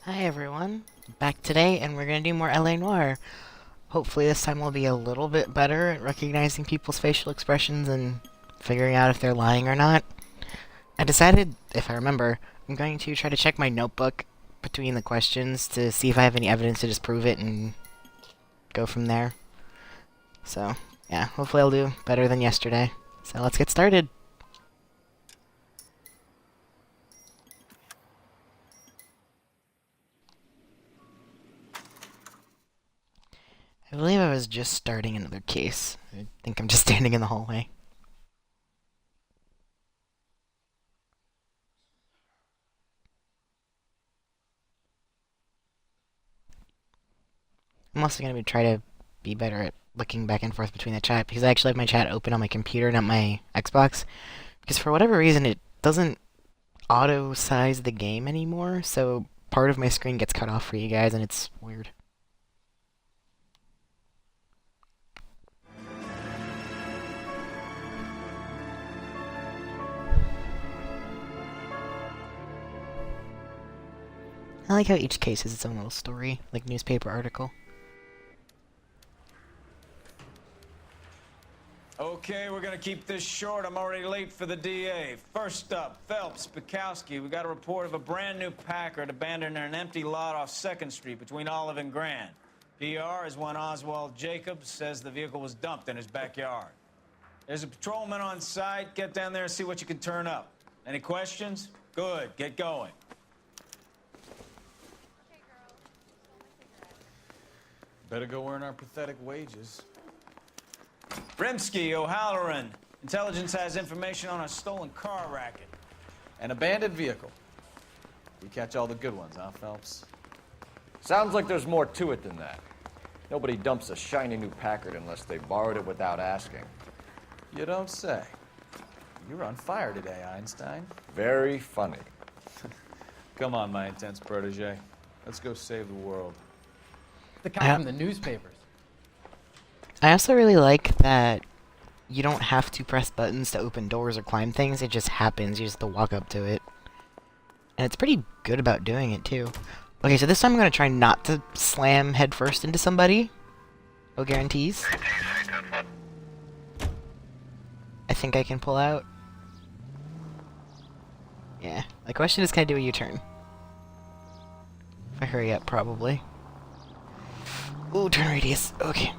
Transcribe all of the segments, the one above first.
Hi everyone, back today and we're gonna do more LA Noire. Hopefully this time we'll be a little bit better at recognizing people's facial expressions and figuring out if they're lying or not. I decided, if I remember, I'm going to try to check my notebook between the questions to see if I have any evidence to disprove it and go from there. So, yeah, hopefully I'll do better than yesterday. So let's get started. I believe I was just starting another case. I think I'm just standing in the hallway. I'm also going to try to be better at looking back and forth between the chat, because I actually have my chat open on my computer, not my Xbox. Because for whatever reason, it doesn't auto-size the game anymore, so part of my screen gets cut off for you guys, and it's weird. I like how each case has its own little story, like newspaper article. Okay, we're gonna keep this short. I'm already late for the DA. First up, Phelps, Bukowski. We got a report of a brand new Packard abandoned in an empty lot off 2nd Street between Olive and Grand. PR is one Oswald Jacobs says the vehicle was dumped in his backyard. There's a patrolman on site. Get down there and see what you can turn up. Any questions? Good, get going. Better go earn our pathetic wages. Rimsky, O'Halloran. Intelligence has information on a stolen car racket. An abandoned vehicle. We catch all the good ones, huh, Phelps? Sounds like there's more to it than that. Nobody dumps a shiny new Packard unless they borrowed it without asking. You don't say. You're on fire today, Einstein. Very funny. Come on, my intense protege. Let's go save the world. The guy from the newspapers. I also really like that you don't have to press buttons to open doors or climb things, it just happens, you just have to walk up to it. And it's pretty good about doing it, too. Okay, so this time I'm going to try not to slam headfirst into somebody. No guarantees. I think I can pull out. Yeah, the question is, can I do a U-turn? If I hurry up, probably. Ooh, turn radius, okay.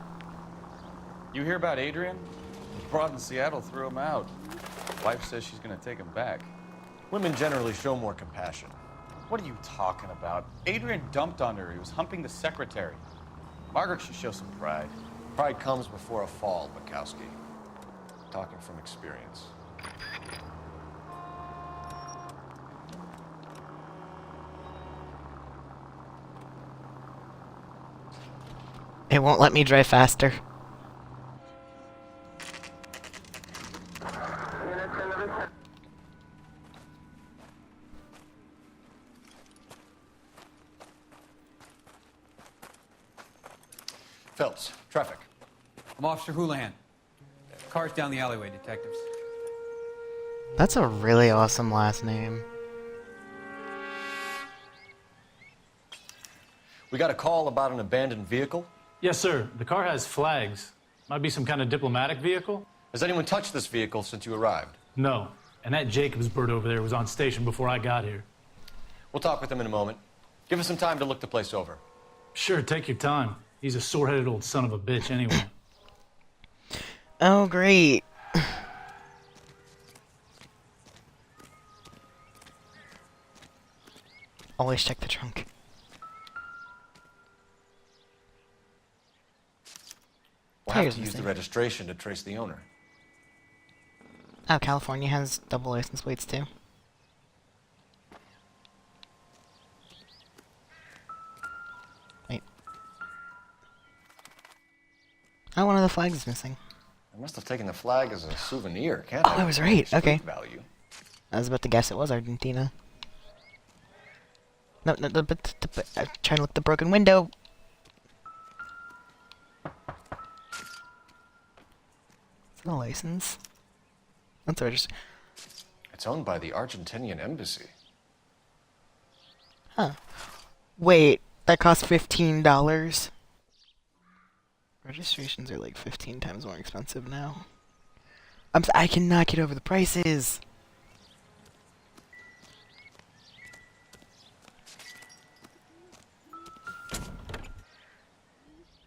You hear about Adrian? The broad in Seattle threw him out. Wife says she's gonna take him back. Women generally show more compassion. What are you talking about? Adrian dumped on her. He was humping the secretary. Margaret should show some pride. Pride comes before a fall, Bukowski. Talking from experience. It won't let me drive faster. Phelps, traffic. I'm Officer Houlihan. Car's down the alleyway, detectives. That's a really awesome last name. We got a call about an abandoned vehicle. Yes, sir. The car has flags. Might be some kind of diplomatic vehicle? Has anyone touched this vehicle since you arrived? No. And that Jacobs bird over there was on station before I got here. We'll talk with him in a moment. Give us some time to look the place over. Sure, take your time. He's a sore-headed old son of a bitch anyway. Oh, great. Always check the trunk. We'll have Tires to use the missing. registration to trace the owner. Oh, California has double license plates too. Wait. Oh, one of the flags is missing. I must have taken the flag as a souvenir. Can't Oh, I was right. street Okay. value. I was about to guess it was Argentina. No, but I'm trying to look at the broken window. It's no license. That's registered. It's owned by the Argentinian embassy. Huh. Wait, that cost $15? Registrations are like 15 times more expensive now. I cannot get over the prices.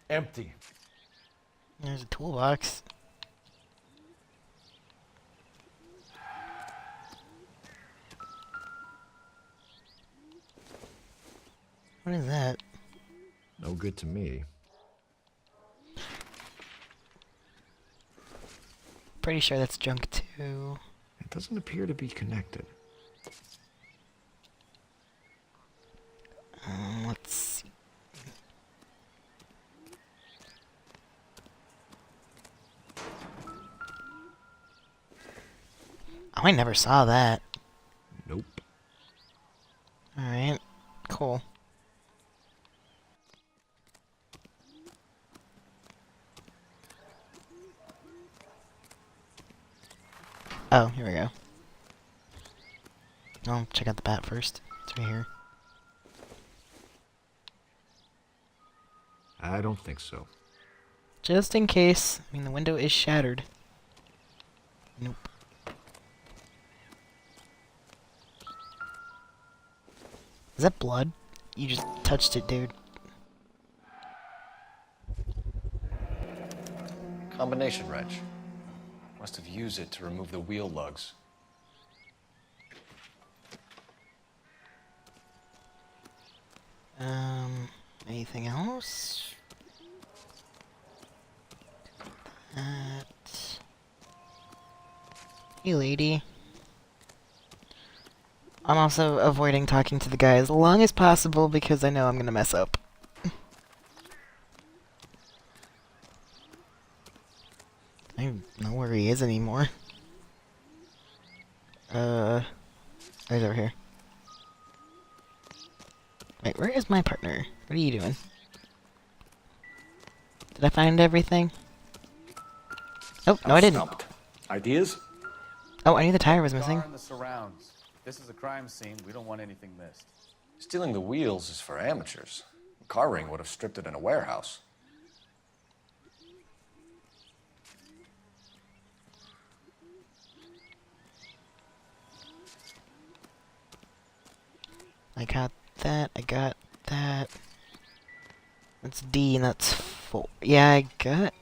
Empty. There's a toolbox. What is that? No good to me. Pretty sure that's junk too. It doesn't appear to be connected. Let's see. Oh, I never saw that. Nope. Alright, cool. Oh, here we go. I'll check out the bat first. It's right here. I don't think so. Just in case. I mean, the window is shattered. Nope. Is that blood? You just touched it, dude. Combination wrench. Must have used it to remove the wheel lugs. Anything else? That. Hey, lady. I'm also avoiding talking to the guy as long as possible because I know I'm gonna mess up. I don't know where he is anymore. He's over here. Wait, where is my partner? What are you doing? Did I find everything? Oh, no I didn't. Stumped. Ideas? Oh, I knew the tire was missing. Car in the surrounds. This is a crime scene. We don't want anything missed. Stealing the wheels is for amateurs. A car ring would have stripped it in a warehouse. I got that, I got that. That's D and that's 4. Yeah, I got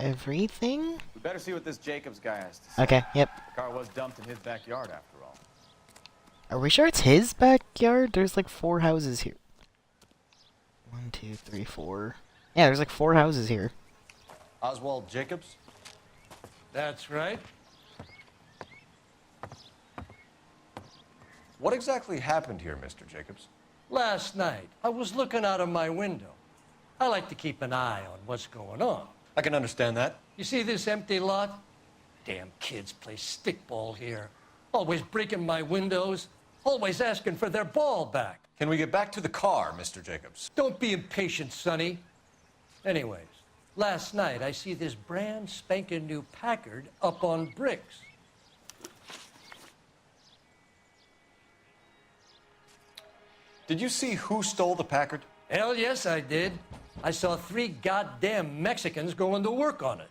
everything? We better see what this Jacobs guy has to say. Okay, yep. The car was dumped in his backyard, after all. Are we sure it's his backyard? There's like 4 houses here. 1, 2, 3, 4. Yeah, there's like 4 houses here. Oswald Jacobs? That's right. What exactly happened here, Mr. Jacobs? Last night, I was looking out of my window. I like to keep an eye on what's going on. I can understand that. You see this empty lot? Damn kids play stickball here. Always breaking my windows. Always asking for their ball back. Can we get back to the car, Mr. Jacobs? Don't be impatient, Sonny. Anyways, last night I see this brand spanking new Packard up on bricks. Did you see who stole the Packard? Hell yes, I did. I saw 3 goddamn Mexicans going to work on it.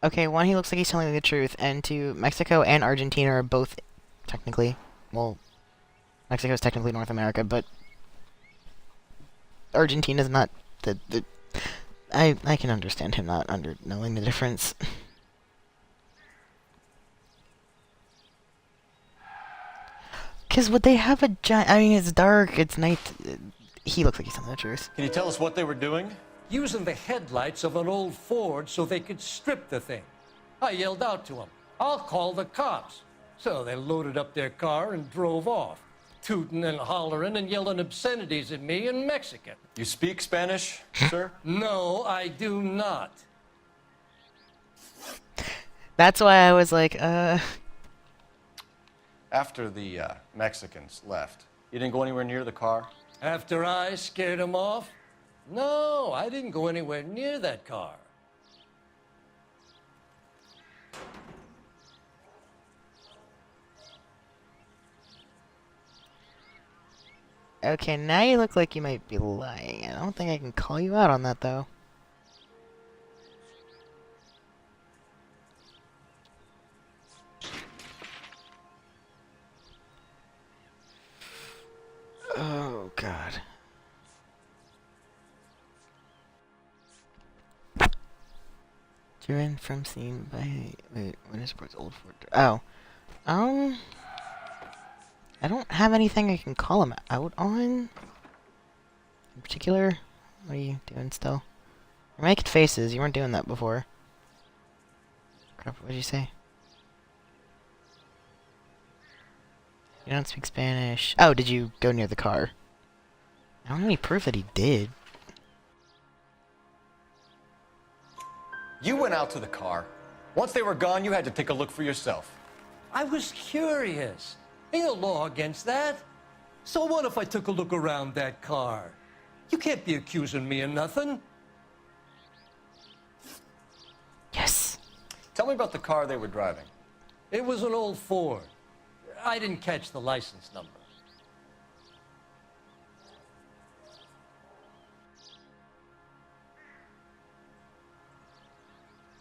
Okay, one, he looks like he's telling the truth, and 2, Mexico and Argentina are both technically, well, Mexico's technically North America, but Argentina's not I can understand him not knowing the difference. Cause would they have a giant? I mean, it's dark. It's night. He looks like he's telling the truth. Can you tell us what they were doing? Using the headlights of an old Ford so they could strip the thing. I yelled out to them, "I'll call the cops." So they loaded up their car and drove off, tooting and hollering and yelling obscenities at me in Mexican. You speak Spanish, sir? No, I do not. That's why I was like, After the Mexicans left, you didn't go anywhere near the car? After I scared them off? No, I didn't go anywhere near that car. Okay, now you look like you might be lying. I don't think I can call you out on that, though. Oh, God. Driven from scene by... Wait, what is Port's old Fort? Oh. I don't have anything I can call him out on. In particular, what are you doing still? You're making faces. You weren't doing that before. Crap, what did you say? You don't speak Spanish. Oh, did you go near the car? I don't have any proof that he did. You went out to the car. Once they were gone, you had to take a look for yourself. I was curious. Ain't no law against that. So what if I took a look around that car? You can't be accusing me of nothing. Yes. Tell me about the car they were driving. It was an old Ford. I didn't catch the license number.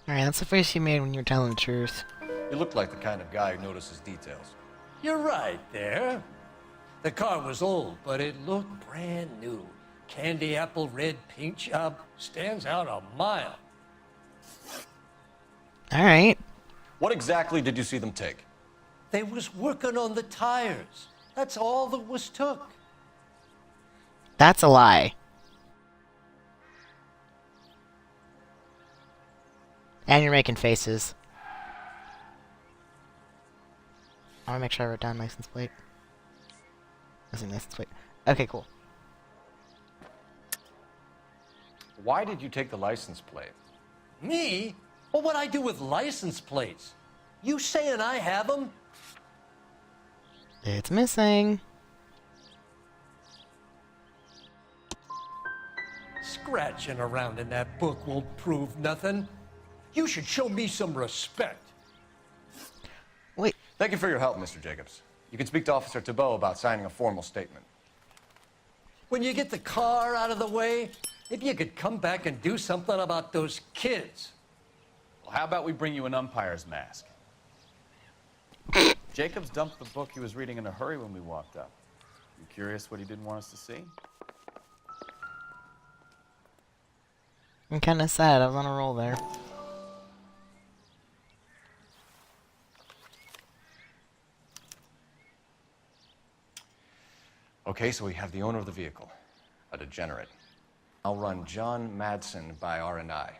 Alright, that's the face you made when you were telling the truth. You look like the kind of guy who notices details. You're right there. The car was old, but it looked brand new. Candy apple red paint job stands out a mile. Alright. What exactly did you see them take? They was working on the tires. That's all that was took. That's a lie. And you're making faces. I want to make sure I wrote down license plate. Missing license plate. Okay, cool. Why did you take the license plate? Me? Well, what I do with license plates? You saying I have them? It's missing. Scratching around in that book won't prove nothing. You should show me some respect. Wait, Thank you for your help, Mr. Jacobs. You can speak to Officer Thibault about signing a formal statement. When you get the car out of the way, maybe you could come back and do something about those kids. Well, how about we bring you an umpire's mask? Jacobs dumped the book he was reading in a hurry when we walked up. You curious what he didn't want us to see? I'm kind of sad. I was on a roll there. Okay, so we have the owner of the vehicle, a degenerate. I'll run John Madsen by R&I.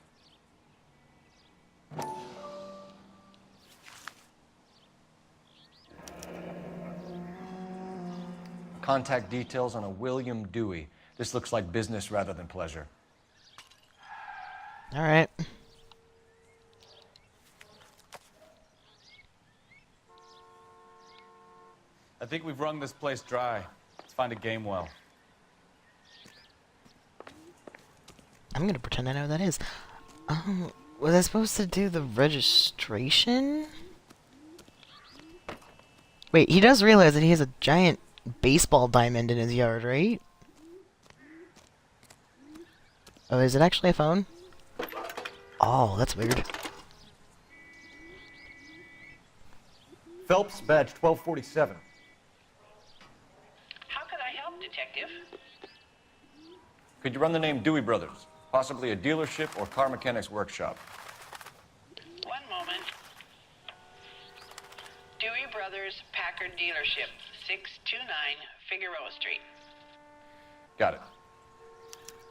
Contact details on a William Dewey. This looks like business rather than pleasure. Alright. I think we've wrung this place dry. Let's find a game well. I'm gonna pretend I know who that is. Was I supposed to do the registration? Wait, he does realize that he has a giant baseball diamond in his yard, right? Oh, is it actually a phone? Oh, that's weird. Phelps, badge 1247. How can I help, Detective? Could you run the name Dewey Brothers? Possibly a dealership or car mechanics workshop. One moment. Dewey Brothers Packard Dealership, 629 Figueroa Street. Got it.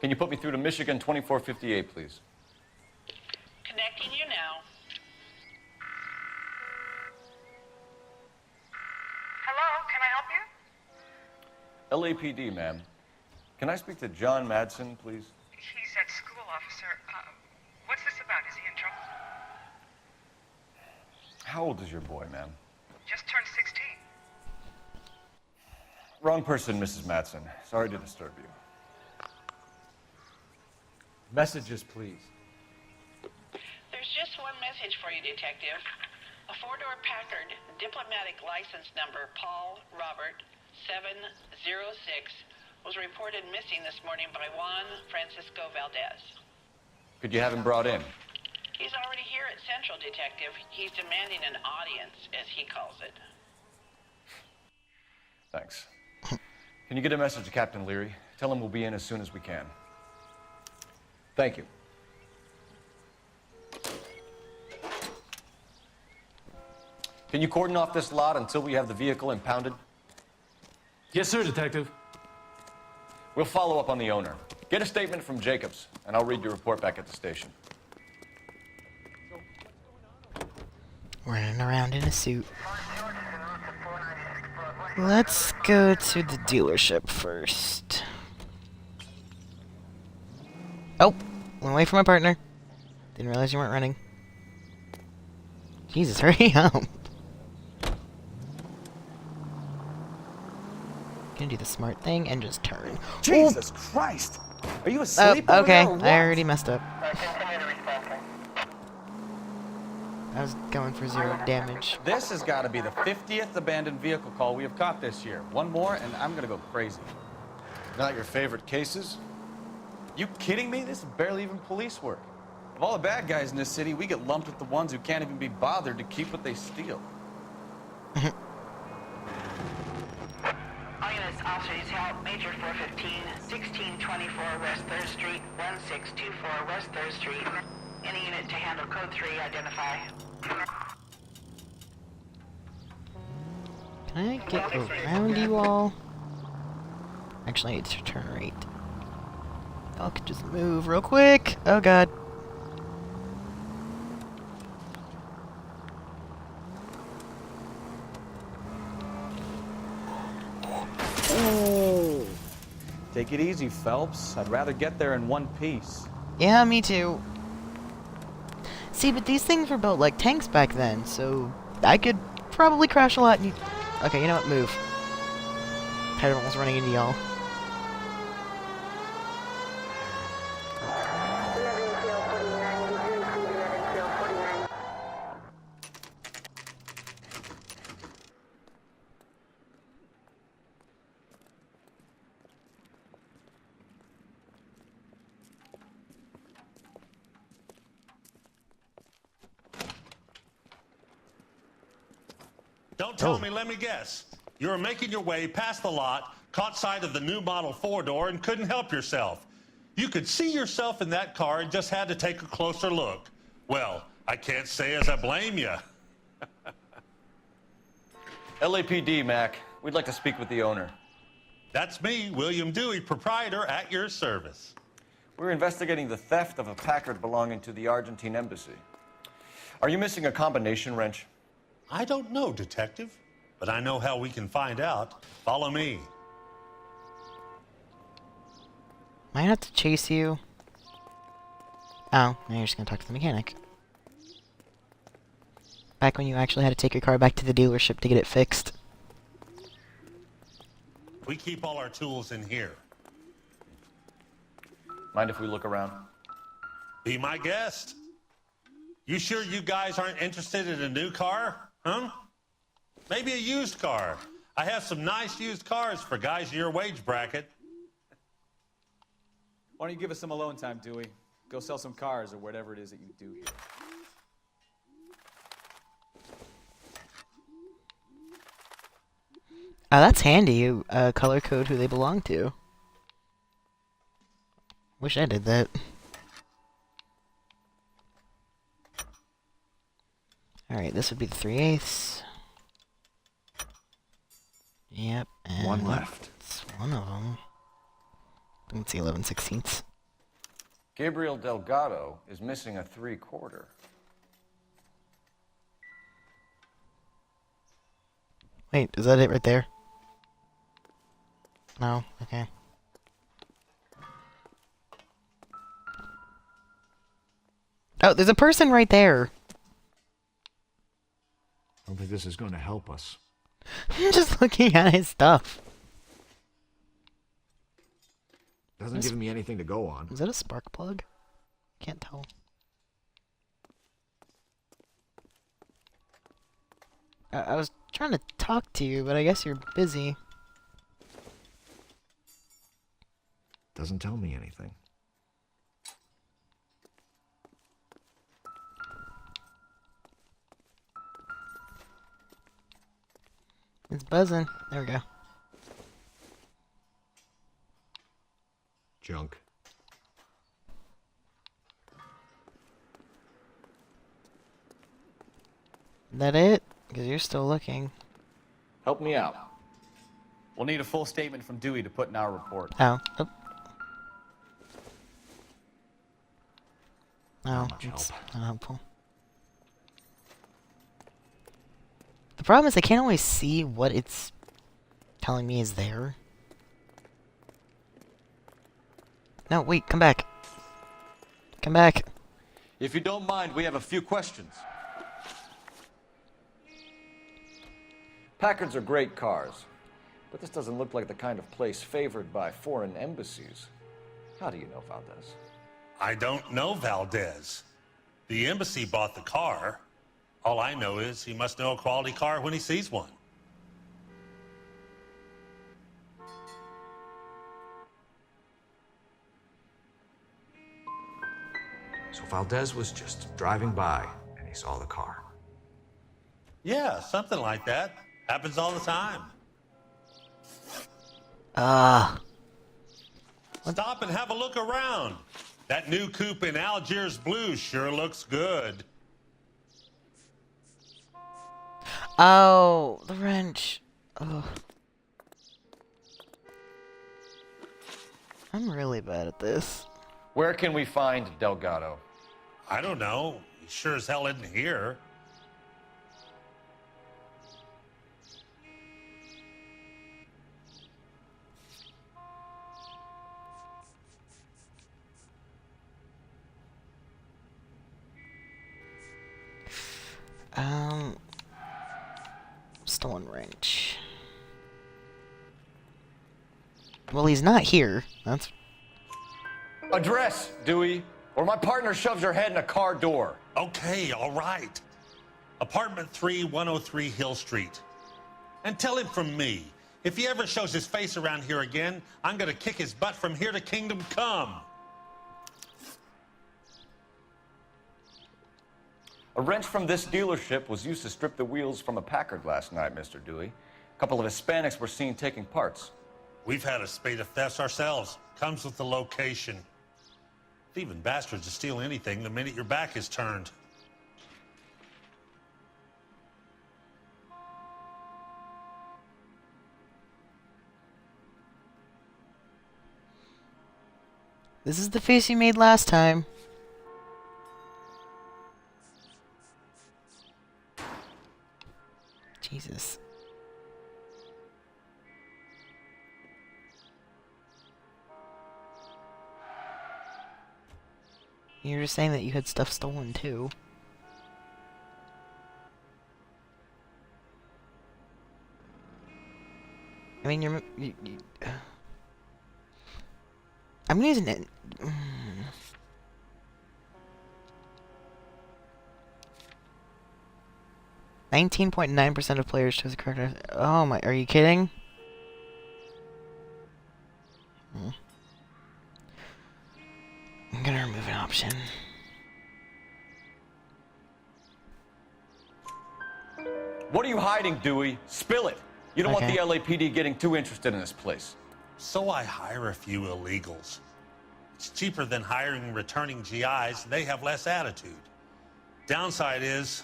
Can you put me through to Michigan 2458, please? Connecting you now. Hello, can I help you? LAPD, ma'am. Can I speak to John Madsen, please? He's at school, officer. What's this about? Is he in trouble? How old is your boy, ma'am? Just turned 16. Wrong person, Mrs. Madsen. Sorry to disturb you. Messages, please. There's There's just one message for you, Detective. A four-door Packard, diplomatic license number Paul Robert 706, was reported missing this morning by Juan Francisco Valdez. Could you have him brought in? He's already here at Central, Detective. He's demanding an audience, as he calls it. Thanks. Can you get a message to Captain Leary? Tell him we'll be in as soon as we can. Thank you. Can you cordon off this lot until we have the vehicle impounded? Yes, sir, Detective. We'll follow up on the owner. Get a statement from Jacobs, and I'll read your report back at the station. Running around in a suit. Let's go to the dealership first. Oh, went away from my partner. Didn't realize you weren't running. Jesus, hurry up. Gonna do the smart thing and just turn. Jesus Christ! Are you asleep over okay, there or what? I already messed up. I was going for 0 damage. This has got to be the 50th abandoned vehicle call we have caught this year. One more, and I'm going to go crazy. Not your favorite cases? You kidding me? This is barely even police work. Of all the bad guys in this city, we get lumped with the ones who can't even be bothered to keep what they steal. All units, officers help. Major 415, 1624 West 3rd Street, 1624 West 3rd Street. Any unit to handle code 3, identify. Can I get around you all? Actually, I need to turn right. I could just move real quick. Oh god. Ooh. Take it easy, Phelps. I'd rather get there in one piece. Yeah, me too. See, but these things were built like tanks back then, so I could probably crash a lot and you... Okay, you know what? Move. Tired of almost running into y'all. Don't tell me, let me guess. You were making your way past the lot, caught sight of the new model 4-door, and couldn't help yourself. You could see yourself in that car and just had to take a closer look. Well, I can't say as I blame you. LAPD, Mac. We'd like to speak with the owner. That's me, William Dewey, proprietor, at your service. We're investigating the theft of a Packard belonging to the Argentine embassy. Are you missing a combination wrench? I don't know, Detective, but I know how we can find out. Follow me. Might have to chase you. Oh, now you're just gonna talk to the mechanic. Back when you actually had to take your car back to the dealership to get it fixed. We keep all our tools in here. Mind if we look around? Be my guest. You sure you guys aren't interested in a new car? Huh? Maybe a used car. I have some nice used cars for guys in your wage bracket. Why don't you give us some alone time, Dewey? Go sell some cars or whatever it is that you do here. Oh, that's handy. You color code who they belong to. Wish I did that. Alright, this would be the 3/8. Yep, and One left. It's one of them. Let's see, 11/16. Gabriel Delgado is missing a 3/4. Wait, is that it right there? No? Okay. Oh, there's a person right there. I don't think this is going to help us. I'm just looking at his stuff. Doesn't give me anything to go on. Is that a spark plug? Can't tell. I was trying to talk to you, but I guess you're busy. Doesn't tell me anything. It's buzzing. There we go. Junk. Is that it? Because you're still looking. Help me out. We'll need a full statement from Dewey to put in our report. Oh. Oh. No, Not much it's help. not helpful. The problem is I can't always see what it's telling me is there. No, wait, come back. Come back. If you don't mind, we have a few questions. Packards are great cars, but this doesn't look like the kind of place favored by foreign embassies. How do you know Valdez? I don't know Valdez. The embassy bought the car. All I know is he must know a quality car when he sees one. So Valdez was just driving by and he saw the car. Yeah, something like that. Happens all the time. Stop and have a look around. That new coupe in Algiers blue sure looks good. Oh, the wrench. Ugh. I'm really bad at this. Where can we find Delgado? I don't know. He sure as hell isn't here. Stolen wrench. Well, he's not here. That's... Address, Dewey, or my partner shoves her head in a car door. Okay, all right. Apartment 3, 103 Hill Street. And tell him from me, if he ever shows his face around here again, I'm gonna kick his butt from here to Kingdom Come. A wrench from this dealership was used to strip the wheels from a Packard last night, Mr. Dewey. A couple of Hispanics were seen taking parts. We've had a spate of thefts ourselves. Comes with the location. Thieving bastards to steal anything the minute your back is turned. This is the face you made last time. Jesus. You were just saying that you had stuff stolen too. I mean, I'm using it. 19.9% of players chose the correct. Oh my, are you kidding? I'm gonna remove an option. What are you hiding, Dewey? Spill it. You don't want the LAPD getting too interested in this place. So I hire a few illegals. It's cheaper than hiring returning GIs. They have less attitude. Downside is,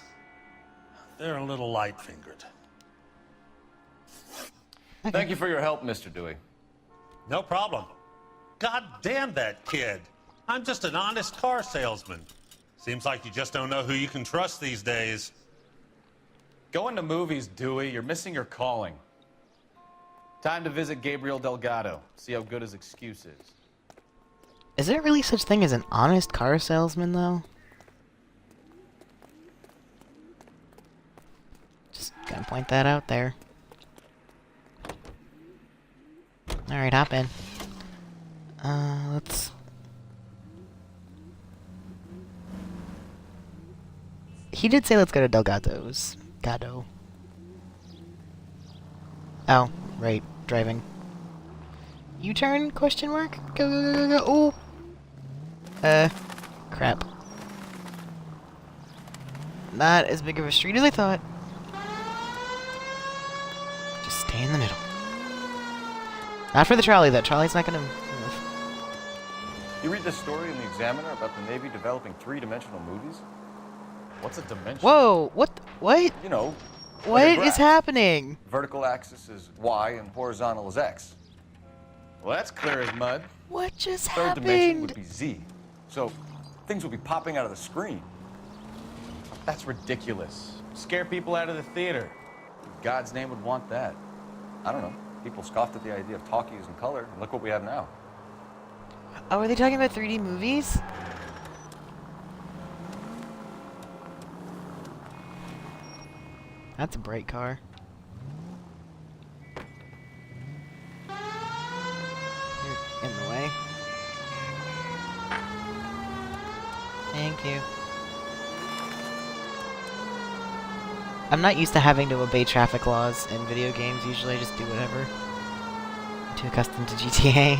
they're a little light-fingered. Thank you for your help, Mr. Dewey. No problem. God damn that kid. I'm just an honest car salesman. Seems like you just don't know who you can trust these days. Going to movies, Dewey. You're missing your calling. Time to visit Gabriel Delgado. See how good his excuse is. Is there really such thing as an honest car salesman, though? Just gonna point that out there. Alright, hop in. Let's... He did say let's go to Delgado's. Gado. Oh, right. Driving. U-turn? Question mark? Go, go, go, go, go. Oh! Crap. Not as big of a street as I thought. Just stay in the middle. Not for the trolley, though. Trolley's not gonna move. You read this story in the Examiner about the Navy developing three-dimensional movies? What's a dimension? Whoa! What? What? You know, What like a is graph. happening? Vertical axis is Y and horizontal is X. Well, that's clear as mud. What just Third dimension would happened? be Z. So things would be popping out of the screen. That's ridiculous. Scare people out of the theater. God's name would want that. I don't know. People scoffed at the idea of talkies in color, and look what we have now. Oh, are they talking about 3D movies? That's a bright car. You're in the way. Thank you. I'm not used to having to obey traffic laws in video games. Usually I just do whatever. I'm too accustomed to GTA.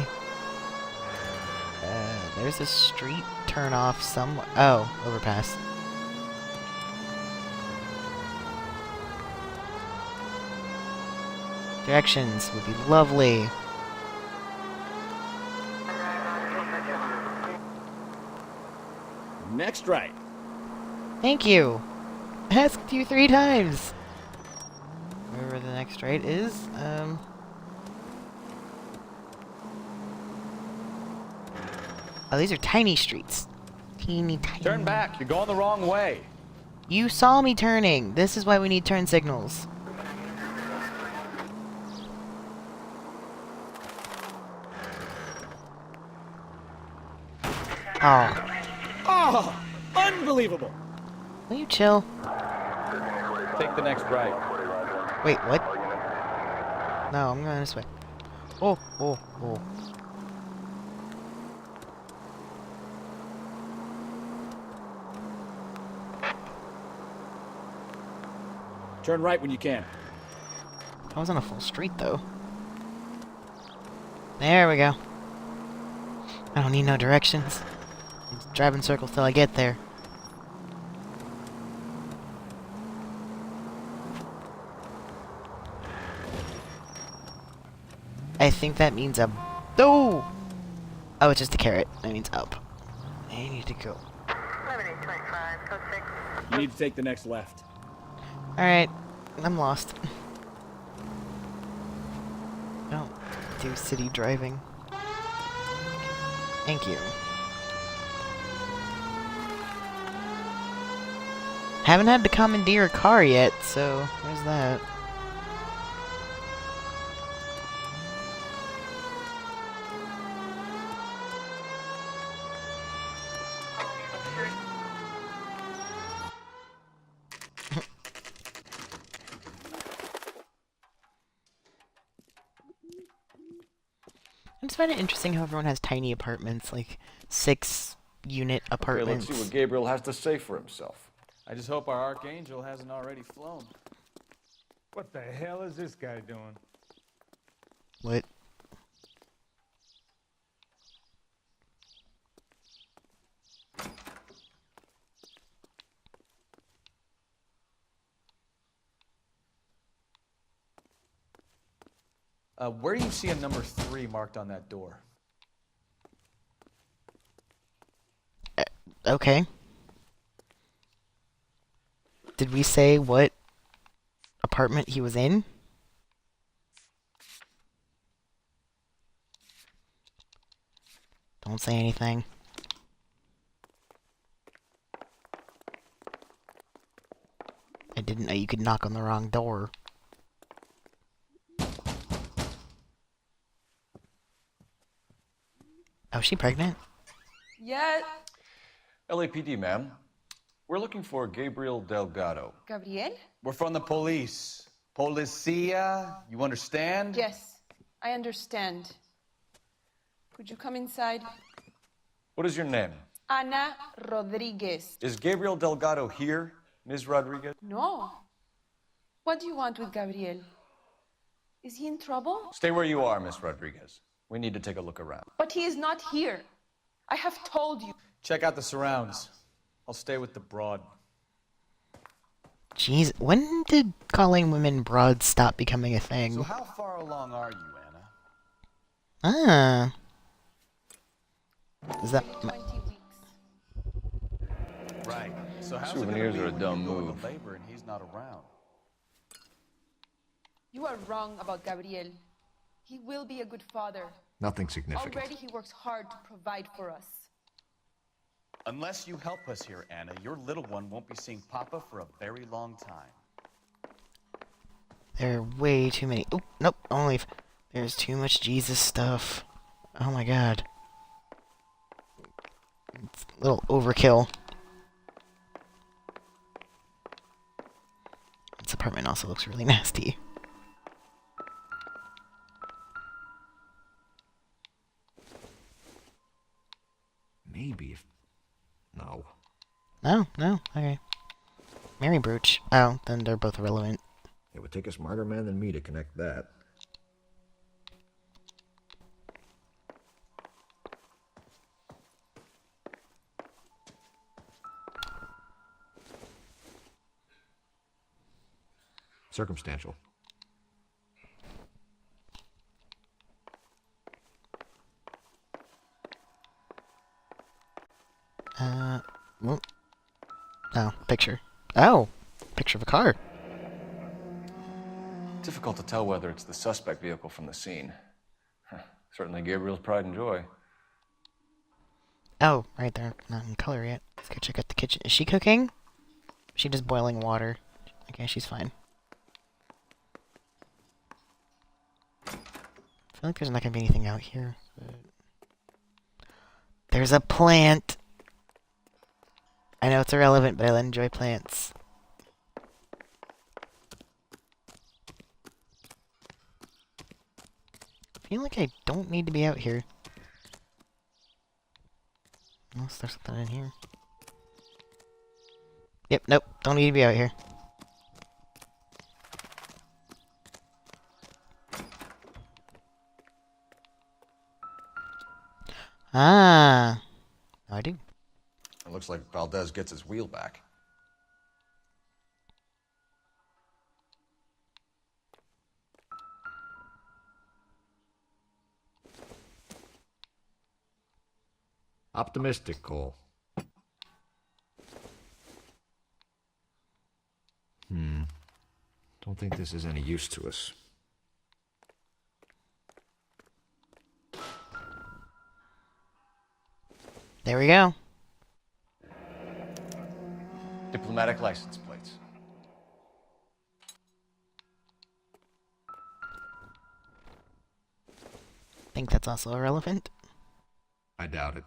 There's a street turn off somewhere. Oh, overpass. Directions would be lovely. Next right. Thank you. I asked you 3 times. Wherever the next right is, Oh, these are tiny streets. Teeny tiny. Turn back. You're going the wrong way. You saw me turning. This is why we need turn signals. Oh. Oh, unbelievable. Will you chill? Take the next right. Wait, what? No, I'm going this way. Oh, oh, oh. Turn right when you can. I was on a full street, though. There we go. I don't need no directions. I'm just driving circles till I get there. I think that means up. Oh! Oh, it's just a carrot. That means up. I need to go. You need to take the next left. Alright. I'm lost. I don't do city driving. Thank you. Haven't had to commandeer a car yet, so there's that. I just find it interesting how everyone has tiny apartments, like 6-unit Okay, apartments. let's see what Gabriel has to say for himself. I just hope our archangel hasn't already flown. What the hell is this guy doing? What? Where do you see a number 3 marked on that door? Okay. Did we say what apartment he was in? Don't say anything. I didn't know you could knock on the wrong door. Oh, is she pregnant? Yeah. LAPD, ma'am. We're looking for Gabriel Delgado. Gabriel? We're from the police. Policia, you understand? Yes, I understand. Could you come inside? What is your name? Ana Rodriguez. Is Gabriel Delgado here, Ms. Rodriguez? No. What do you want with Gabriel? Is he in trouble? Stay where you are, Miss Rodriguez. We need to take a look around. But he is not here. I have told you. Check out the surrounds. I'll stay with the broad. Jeez, when did calling women broads stop becoming a thing? So how far along are you, Anna? Ah. Is that... 20 weeks. Right. So how's Souvenirs it are a gonna be when dumb you're going move. to labor and he's not around? You are wrong about Gabriel. He will be a good father. Nothing significant. Already he works hard to provide for us. Unless you help us here, Anna, your little one won't be seeing Papa for a very long time. There are way too many... Oh, nope, don't leave. There's too much Jesus stuff. Oh my god. It's a little overkill. This apartment also looks really nasty. Maybe if... No. No, no, okay. Mary Brooch. Oh, then they're both irrelevant. It would take a smarter man than me to connect that. Circumstantial. Well, oh, picture. Oh, picture of a car. Difficult to tell whether it's the suspect vehicle from the scene. Certainly Gabriel's pride and joy. Oh, right there. Not in color yet. Let's go check out the kitchen. Is she cooking? Is she just boiling water? Okay, she's fine. I feel like there's not gonna be anything out here. But... There's a plant! I know it's irrelevant, but I enjoy plants. I feel like I don't need to be out here. Unless there's something in here. Yep, nope, don't need to be out here. Ah, I do. It looks like Valdez gets his wheel back. Optimistic, Cole. Don't think this is any use to us. There we go. Diplomatic license plates. Think that's also irrelevant. I doubt it.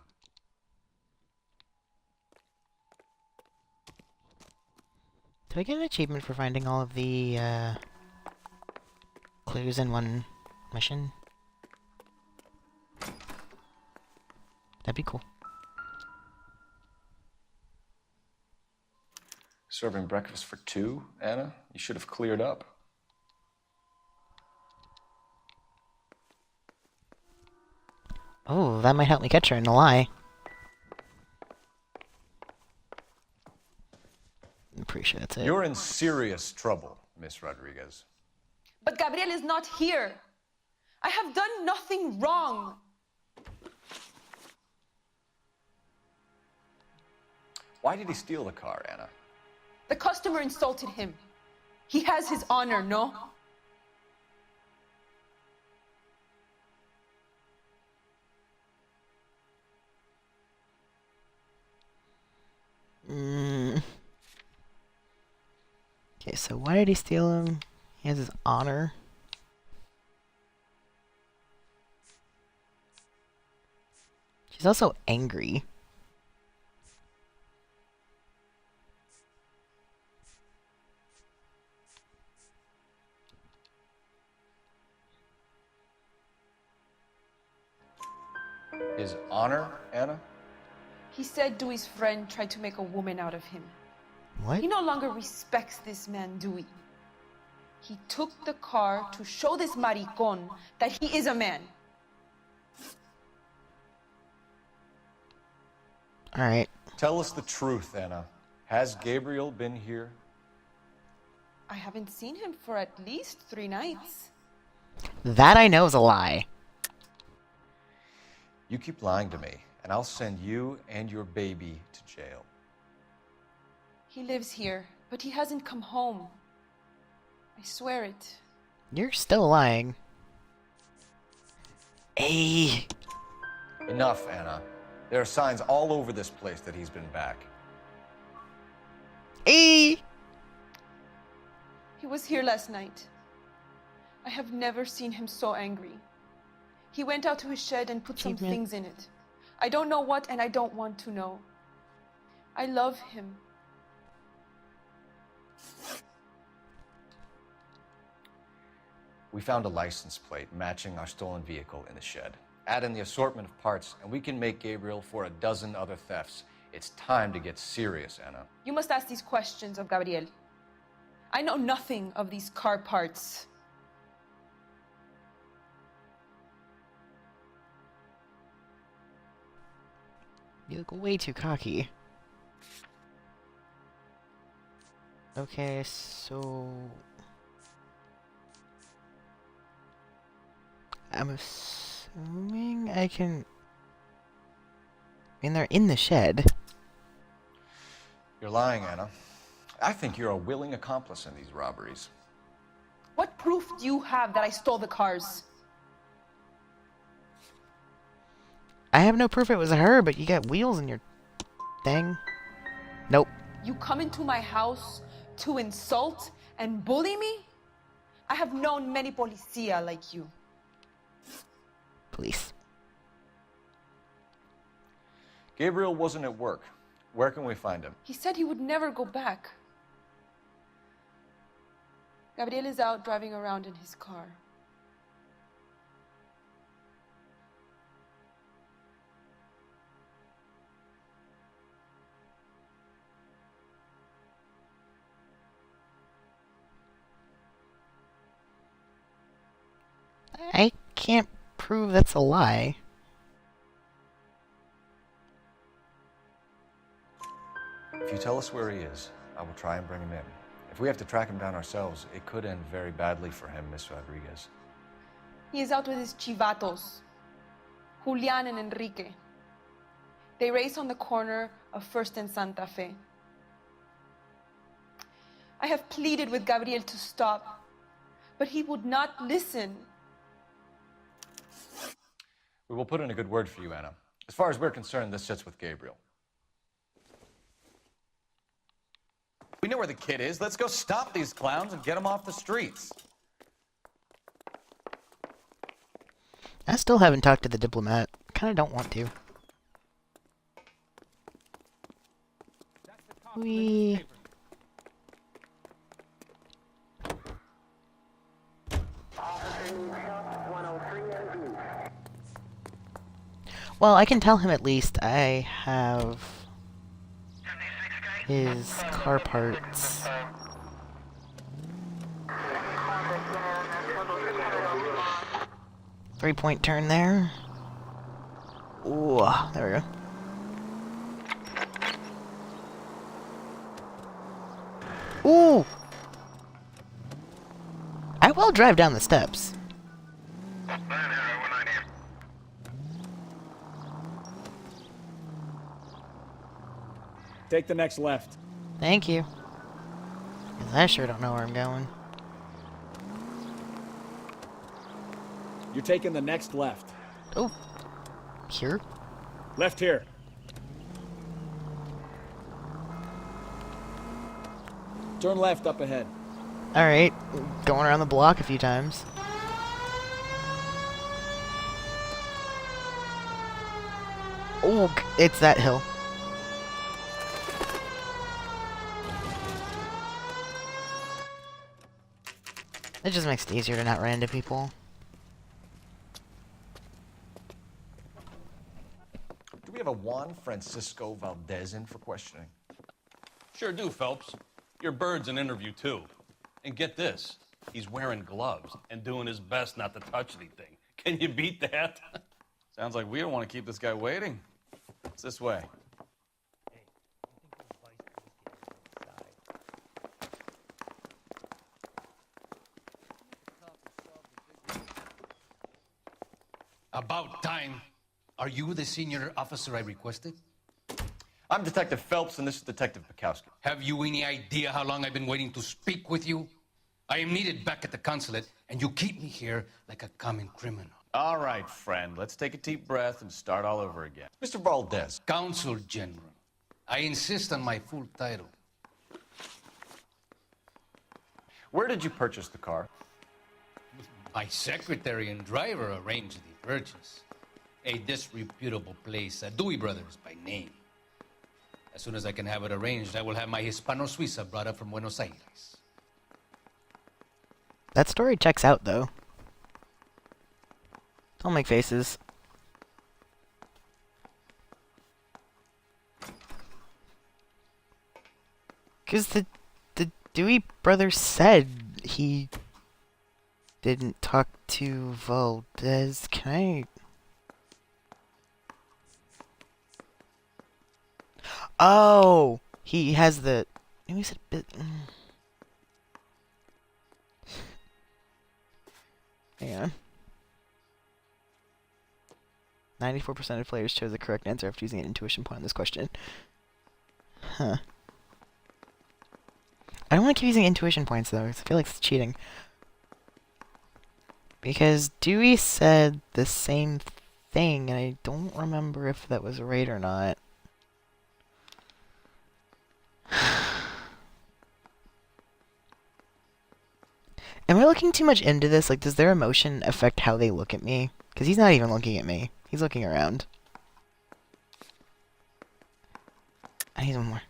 Do I get an achievement for finding all of the clues in one mission? That'd be cool. Serving breakfast for two, Anna? You should have cleared up. Oh, that might help me catch her in a lie. I'm pretty sure that's it. You're in serious trouble, Miss Rodriguez. But Gabriel is not here. I have done nothing wrong. Why did he steal the car, Anna? The customer insulted him. He has his honor, no? Okay, so why did he steal him? He has his honor. She's also angry. His honor, Anna? He said Dewey's friend tried to make a woman out of him. What? He no longer respects this man, Dewey. He took the car to show this maricón that he is a man. All right. Tell us the truth, Anna. Has Gabriel been here? I haven't seen him for at least 3 nights. That I know is a lie. You keep lying to me, and I'll send you and your baby to jail. He lives here, but he hasn't come home. I swear it. You're still lying. Hey. Enough, Anna. There are signs all over this place that he's been back. Hey. He was here last night. I have never seen him so angry. He went out to his shed and put some things in it. I don't know what, and I don't want to know. I love him. We found a license plate matching our stolen vehicle in the shed. Add in the assortment of parts, and we can make Gabriel for a dozen other thefts. It's time to get serious, Anna. You must ask these questions of Gabriel. I know nothing of these car parts. You look way too cocky. Okay, so... I'm assuming I can... I mean, they're in the shed. You're lying, Anna. I think you're a willing accomplice in these robberies. What proof do you have that I stole the cars? I have no proof it was her, but you got wheels in your thing. Nope. You come into my house to insult and bully me? I have known many policia like you. Police. Gabriel wasn't at work. Where can we find him? He said he would never go back. Gabriel is out driving around in his car. I can't prove that's a lie. If you tell us where he is, I will try and bring him in. If we have to track him down ourselves, it could end very badly for him, Miss Rodriguez. He is out with his chivatos, Julian and Enrique. They race on the corner of First and Santa Fe. I have pleaded with Gabriel to stop, but he would not listen. We will put in a good word for you, Anna. As far as we're concerned, this sits with Gabriel. We know where the kid is. Let's go stop these clowns and get them off the streets. I still haven't talked to the diplomat. Kinda don't want to. Well, I can tell him at least I have his car parts. Three-point turn there. Ooh, there we go. Ooh! I will drive down the steps. Take the next left. Thank you. 'Cause I sure don't know where I'm going. You're taking the next left. Oh. Here? Left here. Turn left up ahead. Alright. Going around the block a few times. Oh, it's that hill. It just makes it easier to not run into people. Do we have a Juan Francisco Valdez in for questioning? Sure do, Phelps. Your bird's an interview, too. And get this. He's wearing gloves and doing his best not to touch anything. Can you beat that? Sounds like we don't want to keep this guy waiting. It's this way. About time. Are you the senior officer I requested? I'm Detective Phelps, and this is Detective Bukowski. Have you any idea how long I've been waiting to speak with you? I am needed back at the consulate, and you keep me here like a common criminal. All right, friend. Let's take a deep breath and start all over again. Mr. Valdez. Consul General. I insist on my full title. Where did you purchase the car? My secretary and driver arranged the purchase. A disreputable place, Dewey Brothers by name. As soon as I can have it arranged, I will have my Hispano Suiza brought up from Buenos Aires. That story checks out, though. Don't make faces. Because the Dewey brothers said he didn't talk to Valdez. Can I... Oh! He has the... Maybe he said... Hang on. 94% of players chose the correct answer after using an intuition point on this question. Huh. I don't want to keep using intuition points, though, because I feel like it's cheating. Because Dewey said the same thing, and I don't remember if that was right or not. Am I looking too much into this? Like, does their emotion affect how they look at me? Because he's not even looking at me. He's looking around. I need one more.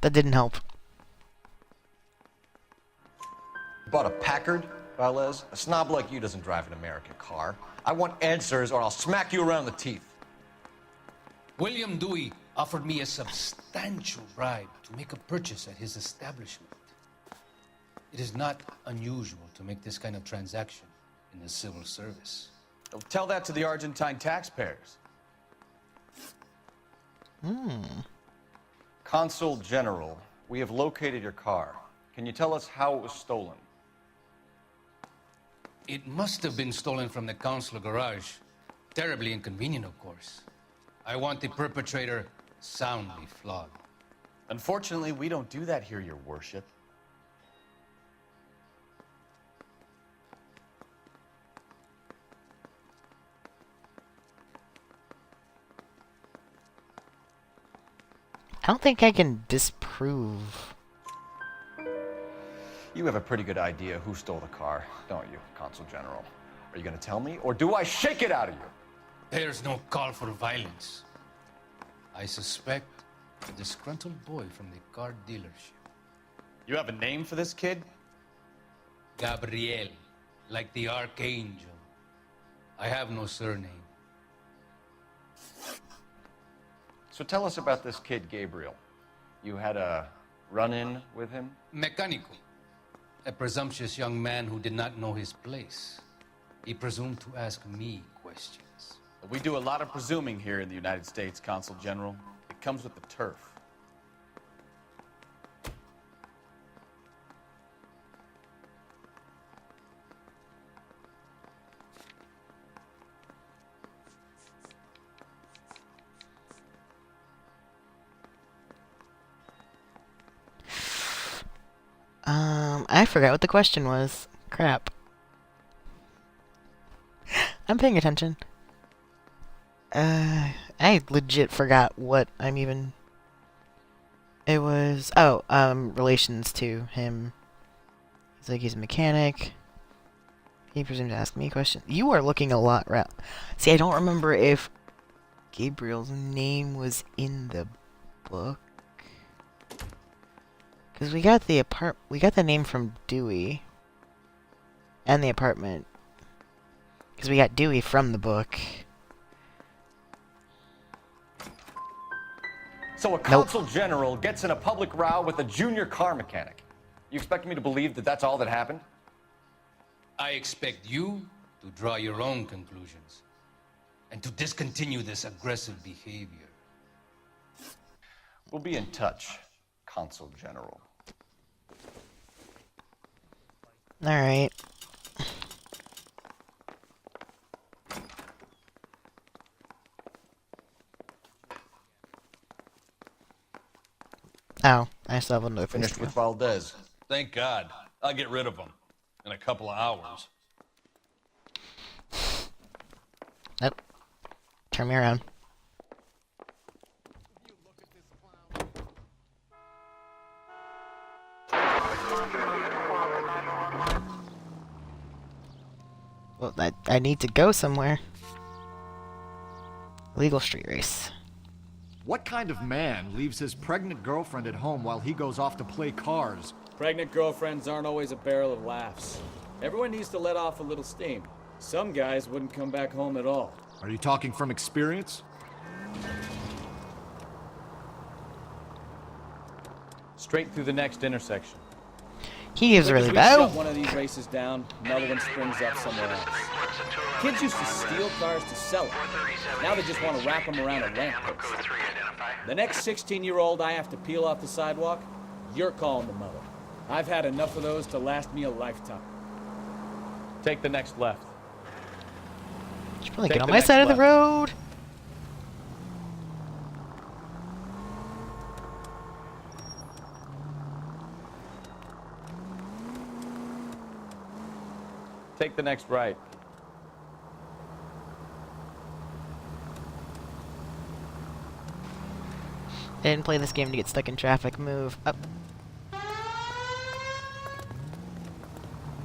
That didn't help. You bought a Packard, Valdez? A snob like you doesn't drive an American car. I want answers or I'll smack you around the teeth. William Dewey offered me a substantial bribe to make a purchase at his establishment. It is not unusual to make this kind of transaction in the civil service. Well, tell that to the Argentine taxpayers. Consul General, we have located your car. Can you tell us how it was stolen? It must have been stolen from the consular garage. Terribly inconvenient, of course. I want the perpetrator soundly flogged. Unfortunately, we don't do that here, Your Worship. I don't think I can disprove. You have a pretty good idea who stole the car, don't you, Consul General? Are you going to tell me, or do I shake it out of you? There's no call for violence. I suspect a disgruntled boy from the car dealership. You have a name for this kid? Gabriel, like the archangel. I have no surname. So tell us about this kid, Gabriel. You had a run-in with him? Mecánico. A presumptuous young man who did not know his place. He presumed to ask me questions. We do a lot of presuming here in the United States, Consul General. It comes with the turf. I forgot what the question was. Crap. I'm paying attention. I legit forgot what I'm even... It was... Oh, relations to him. He's like, he's a mechanic. He presumed to ask me questions. You are looking a lot round. See, I don't remember if Gabriel's name was in the book. Because we got the name from Dewey. And the apartment. Because we got Dewey from the book. So a consul general gets in a public row with a junior car mechanic. You expect me to believe that that's all that happened? I expect you to draw your own conclusions and to discontinue this aggressive behavior. We'll be in touch, Consul General. All right. Oh, I still have another place Finished to with go. Valdez. Thank God. I'll get rid of him in a couple of hours. Nope. Turn me around. Well, I need to go somewhere. Legal street race. What kind of man leaves his pregnant girlfriend at home while he goes off to play cars? Pregnant girlfriends aren't always a barrel of laughs. Everyone needs to let off a little steam. Some guys wouldn't come back home at all. Are you talking from experience? Straight through the next intersection. He is Quick really as we bad. shut one of these races down, another one springs up somewhere else. Kids used to steal cars to sell them. Now they just want to wrap them around a lamp post. The next 16-year-old I have to peel off the sidewalk, you're calling the mother. I've had enough of those to last me a lifetime. Take the next left. Should probably Take get on the my next side of the left. road. Take the next right. I didn't play this game to get stuck in traffic. Move up.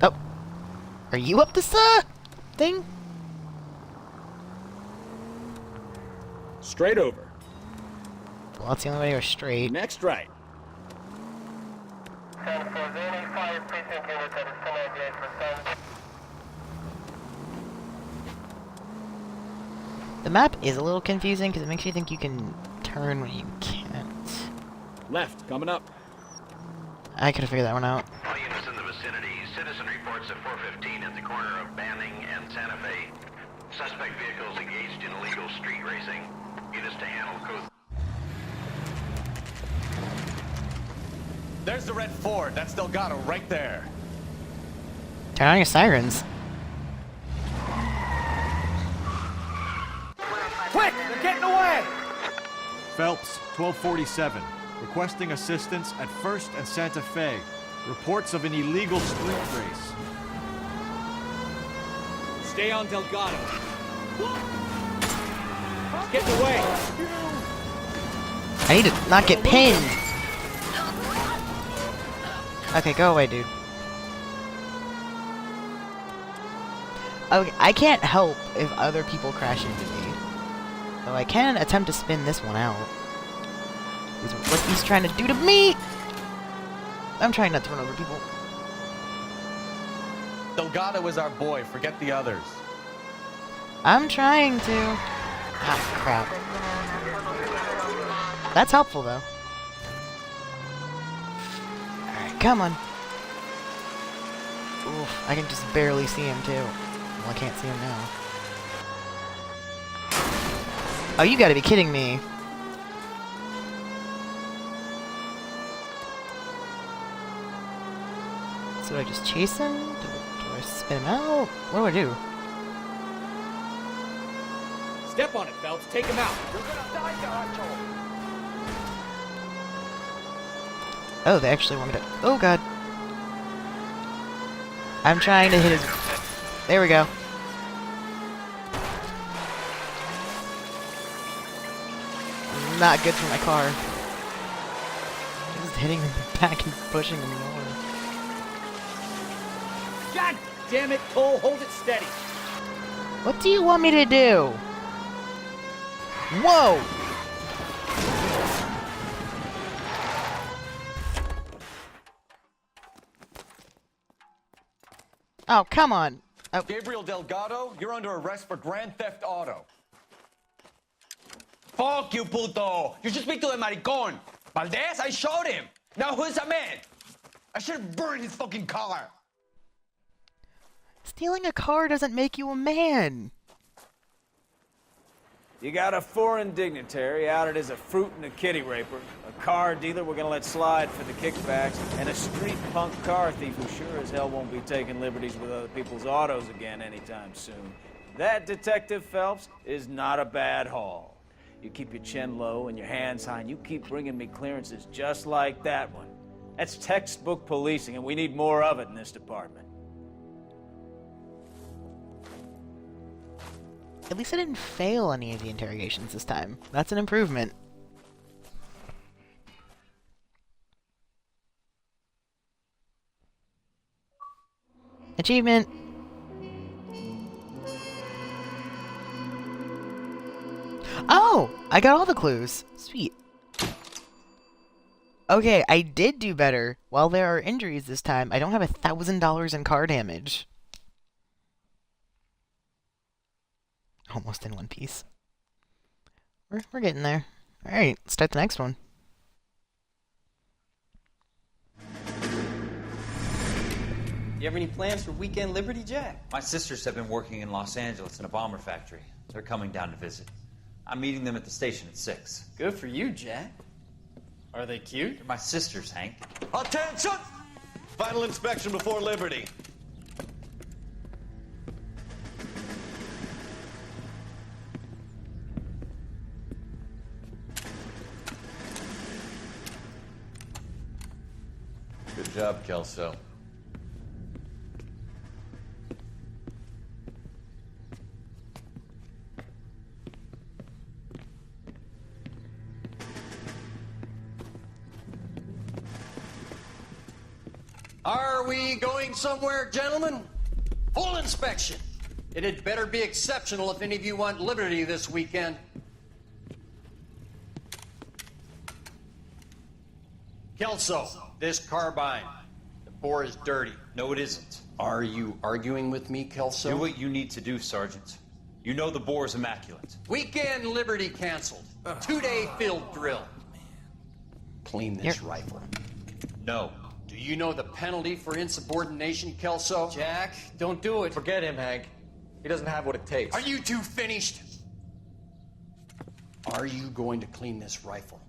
Oh. Are you up this thing? Straight over. Well, that's the only way to go straight. Next right. The map is a little confusing because it makes you think you can turn when you can't. Left, coming up. I could have figured that one out. All units in the vicinity. Citizen reports at 415 at the corner of Banning and Santa Fe. Suspect vehicles engaged in illegal street racing. Units to handle code. There's the red Ford. That's Delgado right there. Turn on your sirens. Quick! They're getting away! Phelps, 1247. Requesting assistance at 1st and Santa Fe. Reports of an illegal street race. Stay on Delgado. It's getting away. I need to not get pinned. Okay, go away, dude. Okay, I can't help if other people crash into me. Though I can attempt to spin this one out. Is what he's trying to do to me! I'm trying not to run over people. Delgado is our boy. Forget the others. I'm trying to. Ah, crap. That's helpful, though. Alright, come on. Oof, I can just barely see him, too. Well, I can't see him now. Oh, you gotta be kidding me. So do I just chase him? Do I spin him out? What do I do? Step on it, Phelps. Take him out. You're gonna die, Nacho. Oh, they actually want me to... Oh, God. I'm trying to hit his... There we go. Not good for my car. Just hitting him back and pushing him more. God damn it, Cole. Hold it steady. What do you want me to do? Whoa! Oh, come on. Oh. Gabriel Delgado, you're under arrest for grand theft auto. Fuck you, puto. You should speak to the maricon. Valdez, I showed him. Now who's a man? I should have burned his fucking car. Stealing a car doesn't make you a man. You got a foreign dignitary outed as a fruit and a kitty raper, a car dealer we're gonna let slide for the kickbacks, and a street punk car thief who sure as hell won't be taking liberties with other people's autos again anytime soon. That, Detective Phelps, is not a bad haul. You keep your chin low and your hands high, and you keep bringing me clearances just like that one. That's textbook policing, and we need more of it in this department. At least I didn't fail any of the interrogations this time. That's an improvement. Achievement! Oh! I got all the clues. Sweet. Okay, I did do better. While there are injuries this time, I don't have $1,000 in car damage. Almost in one piece. We're getting there. Alright, let's start the next one. You have any plans for Weekend Liberty, Jack? My sisters have been working in Los Angeles in a bomber factory. They're coming down to visit. I'm meeting them at the station at 6. Good for you, Jack. Are they cute? They're my sisters, Hank. Attention! Final inspection before Liberty. Good job, Kelso. Are we going somewhere, gentlemen? Full inspection. It had better be exceptional if any of you want liberty this weekend. Kelso, this carbine. The bore is dirty. No, it isn't. Are you arguing with me, Kelso? Do what you need to do, Sergeant. You know the bore is immaculate. Weekend liberty canceled. 2-day field drill. Clean this rifle. No. Do you know the penalty for insubordination, Kelso? Jack, don't do it. Forget him, Hank. He doesn't have what it takes. Are you two finished? Are you going to clean this rifle?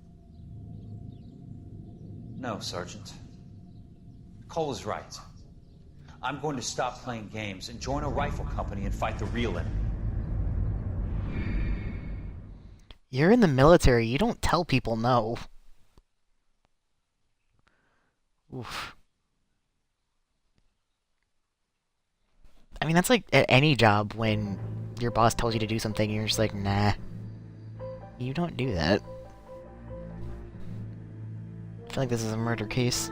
No, Sergeant. Cole is right. I'm going to stop playing games and join a rifle company and fight the real enemy. You're in the military. You don't tell people no. Oof. I mean, that's like at any job when your boss tells you to do something and you're just like, nah. You don't do that. I feel like this is a murder case.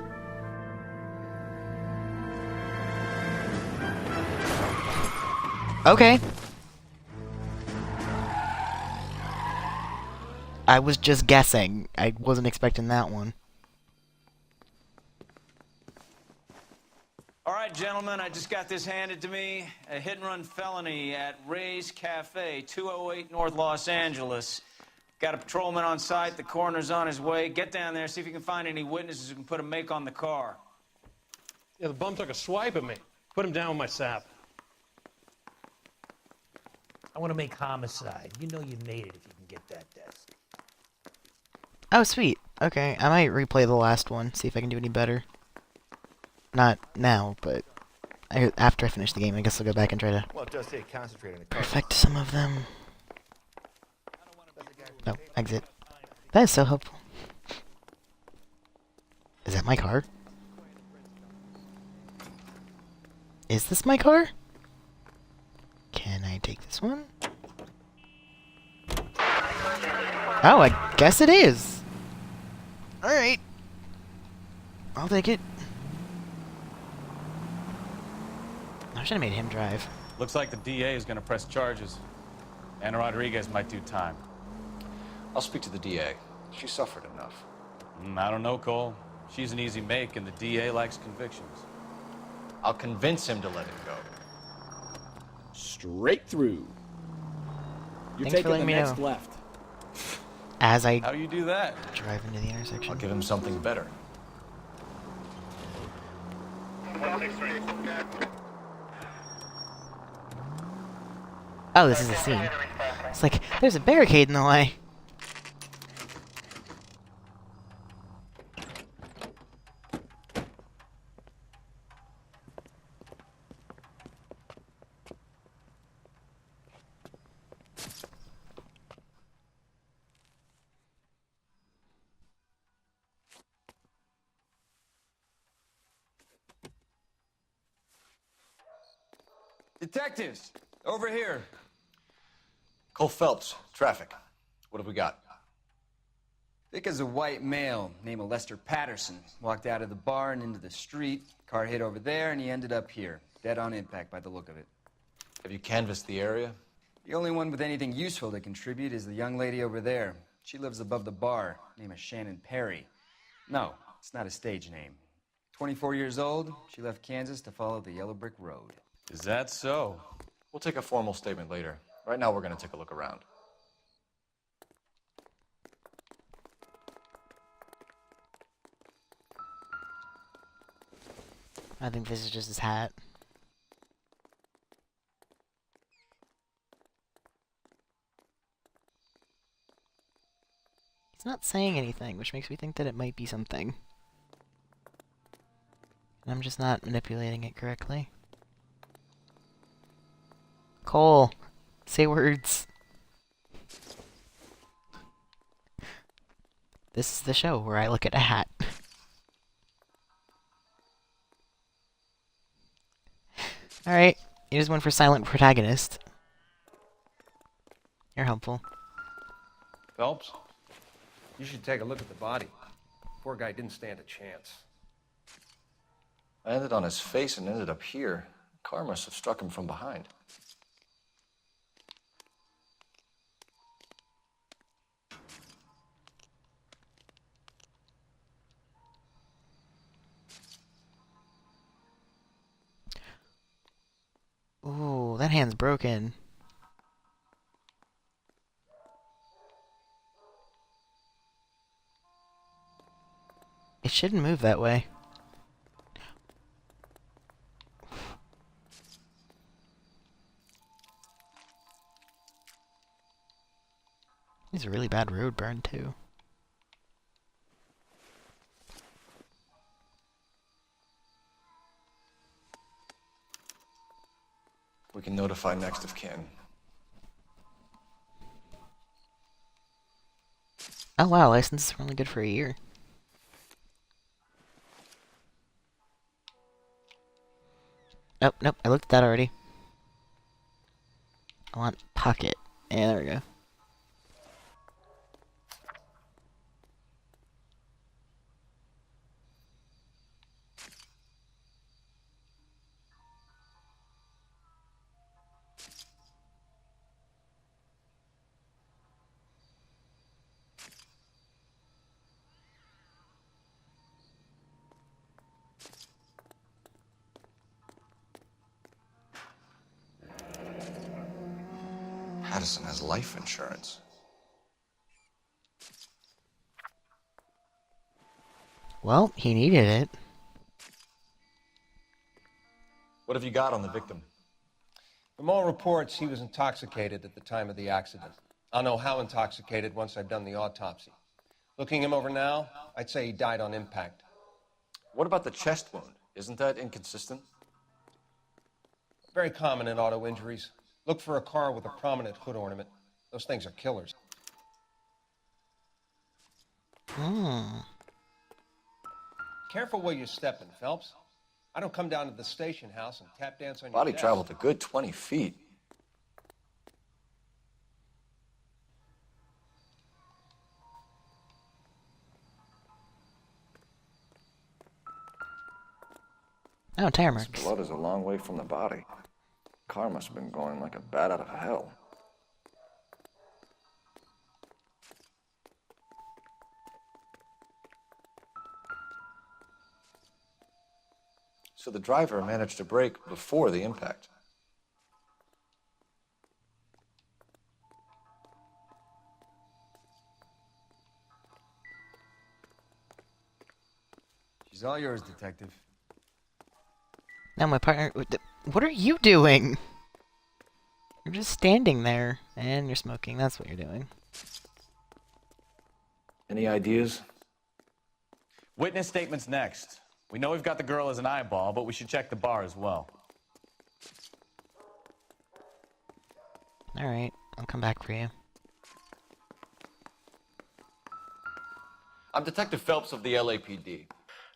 Okay. I was just guessing. I wasn't expecting that one. All right, gentlemen, I just got this handed to me. A hit-and-run felony at Ray's Cafe, 208 North Los Angeles. Got a patrolman on site. The coroner's on his way. Get down there, see if you can find any witnesses who can put a make on the car. Yeah, the bum took a swipe at me. Put him down with my sap. I want to make homicide. You know you made it if you can get that desk. Oh, sweet. Okay, I might replay the last one, see if I can do any better. Not now, but after I finish the game, I guess I'll go back and try to perfect some of them. No, exit. That is so helpful. Is that my car? Is this my car? Can I take this one? Oh, I guess it is. Alright. I'll take it. I should have made him drive. Looks like the DA is going to press charges. Anna Rodriguez might do time. I'll speak to the DA. She suffered enough. I don't know, Cole. She's an easy make, and the DA likes convictions. I'll convince him to let it go. Straight through. You're Thanks for taking the letting me next know. left. as I How do you do that? drive into the intersection. I'll give him something better. Oh, this is a scene. It's like, there's a barricade in the way. Detectives, over here. Cole Phelps, traffic. What have we got? Thick as a white male named Lester Patterson. Walked out of the bar and into the street. Car hit over there, and he ended up here. Dead on impact by the look of it. Have you canvassed the area? The only one with anything useful to contribute is the young lady over there. She lives above the bar. Name is Shannon Perry. No, it's not a stage name. 24 years old, she left Kansas to follow the yellow brick road. Is that so? We'll take a formal statement later. Right now, we're going to take a look around. I think this is just his hat. He's not saying anything, which makes me think that it might be something. And I'm just not manipulating it correctly. Cole, say words. This is the show where I look at a hat. Alright, here's one for silent protagonist. You're helpful. Phelps, you should take a look at the body. Poor guy didn't stand a chance. I ended on his face and ended up here. The car must have struck him from behind. Ooh, that hand's broken. It shouldn't move that way. He's a really bad road burn, too. We can notify next of kin. Oh wow, license is only good for a year. Nope, nope, I looked at that already. I want pocket. Yeah, there we go. Patterson has life insurance. Well, he needed it. What have you got on the victim? From all reports, he was intoxicated at the time of the accident. I'll know how intoxicated once I've done the autopsy. Looking him over now, I'd say he died on impact. What about the chest wound? Isn't that inconsistent? Very common in auto injuries. Look for a car with a prominent hood ornament. Those things are killers. Careful where you're stepping, Phelps. I don't come down to the station house and tap dance on your Body desk. traveled a good 20 feet. Oh, tire This marks. blood is a long way from the body. The car must have been going like a bat out of hell. So the driver managed to brake before the impact. He's all yours, Detective. Now my partner... What are you doing? You're just standing there, and you're smoking. That's what you're doing. Any ideas? Witness statements next. We know we've got the girl as an eyeball, but we should check the bar as well. Alright, I'll come back for you. I'm Detective Phelps of the LAPD.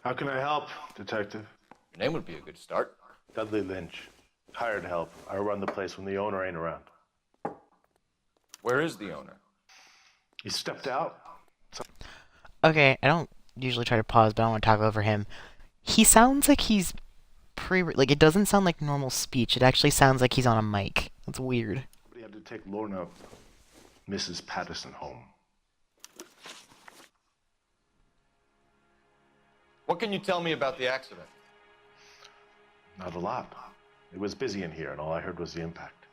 How can I help, Detective? Your name would be a good start. Dudley Lynch. Hired help. I run the place when the owner ain't around. Where is the owner? He stepped out. Okay, I don't usually try to pause, but I don't want to talk over him. He sounds like he's like, it doesn't sound like normal speech. It actually sounds like he's on a mic. That's weird. He had to take Lorna, Mrs. Patterson, home. What can you tell me about the accident? Not a lot. It was busy in here, and all I heard was the impact.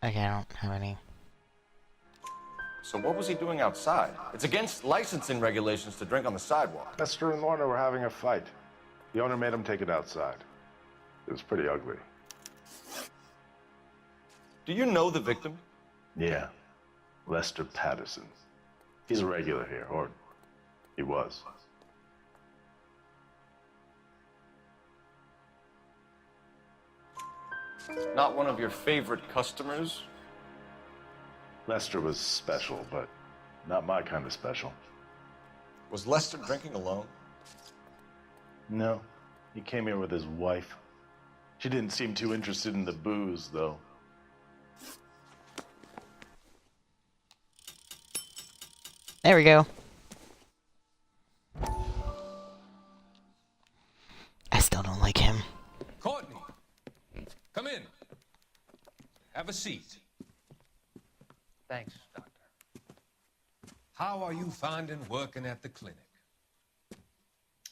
Okay, I don't have any. So what was he doing outside? It's against licensing regulations to drink on the sidewalk. Lester and Lorna were having a fight. The owner made him take it outside. It was pretty ugly. Do you know the victim? Yeah. Lester Patterson. He's a regular here, or he was. Not one of your favorite customers? Lester was special, but not my kind of special. Was Lester drinking alone? No. He came here with his wife. She didn't seem too interested in the booze, though. There we go. I still don't like him. Courtney, come in. Have a seat. Thanks, Doctor. How are you finding working at the clinic?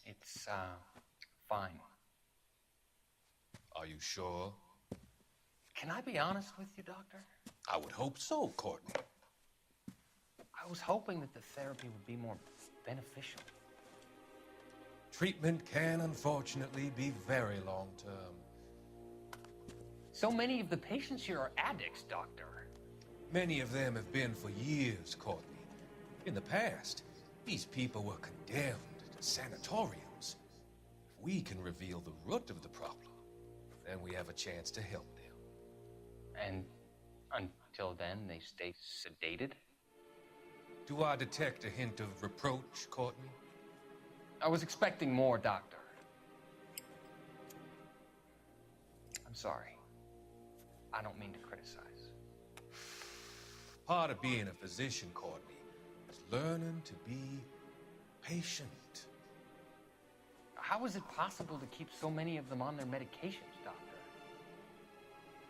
It's, fine. Are you sure? Can I be honest with you, Doctor? I would hope so, Courtney. I was hoping that the therapy would be more beneficial. Treatment can, unfortunately, be very long-term. So many of the patients here are addicts, Doctor. Many of them have been for years, Courtney. In the past, these people were condemned to sanatoriums. If we can reveal the root of the problem, then we have a chance to help them. And until then, they stay sedated? Do I detect a hint of reproach, Courtney? I was expecting more, Doctor. I'm sorry. I don't mean to criticize. Part of being a physician, Courtney, is learning to be patient. How is it possible to keep so many of them on their medications, Doctor?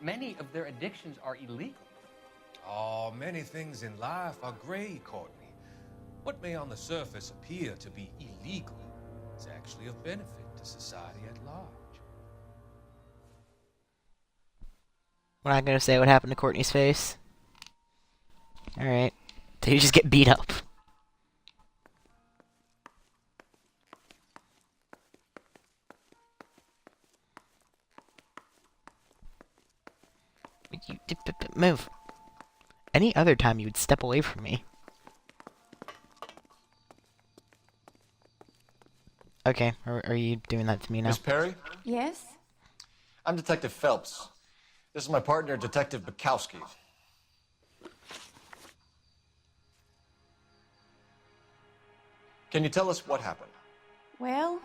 Many of their addictions are illegal. Oh, many things in life are gray, Courtney. What may on the surface appear to be illegal is actually of benefit to society at large. We're not gonna say what happened to Courtney's face. Alright. Did he just get beat up? Move. Any other time you would step away from me. Okay, are you doing that to me now? Miss Perry? Yes? I'm Detective Phelps. This is my partner, Detective Bukowski. Can you tell us what happened? Well,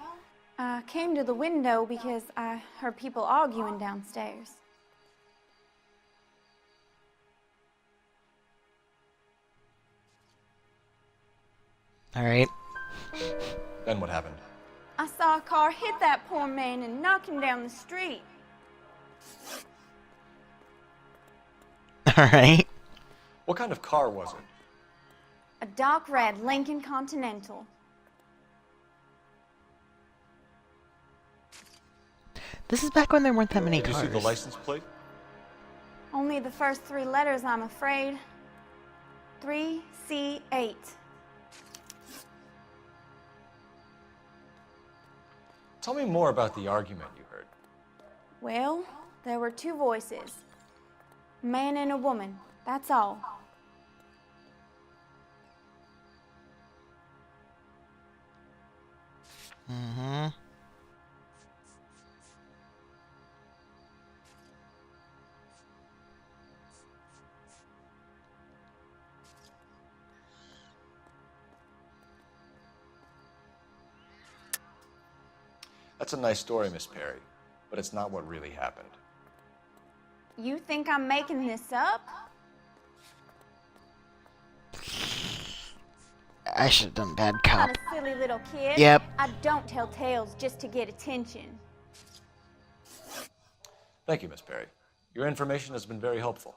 I came to the window because I heard people arguing downstairs. Alright. Then what happened? I saw a car hit that poor man and knock him down the street. Alright. What kind of car was it? A dark red Lincoln Continental. This is back when there weren't that many Did cars. you see the license plate? Only the first 3 letters, I'm afraid. 3C8. Tell me more about the argument you heard. Well, there were 2 voices. A man and a woman, that's all. Mm-hmm. That's a nice story, Miss Perry, but it's not what really happened. You think I'm making this up? I should have done bad cop. Not a silly little kid. Yep. I don't tell tales just to get attention. Thank you, Miss Perry. Your information has been very helpful.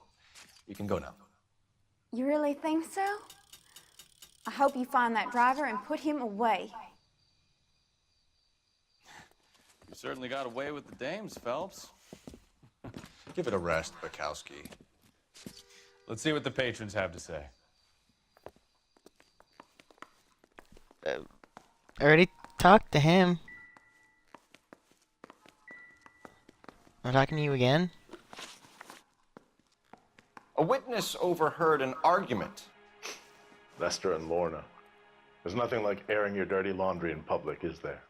You can go now. You really think so? I hope you find that driver and put him away. You certainly got away with the dames, Phelps. Give it a rest, Bukowski. Let's see what the patrons have to say. I already talked to him. I'm talking to you again? A witness overheard an argument. Lester and Lorna. There's nothing like airing your dirty laundry in public, is there?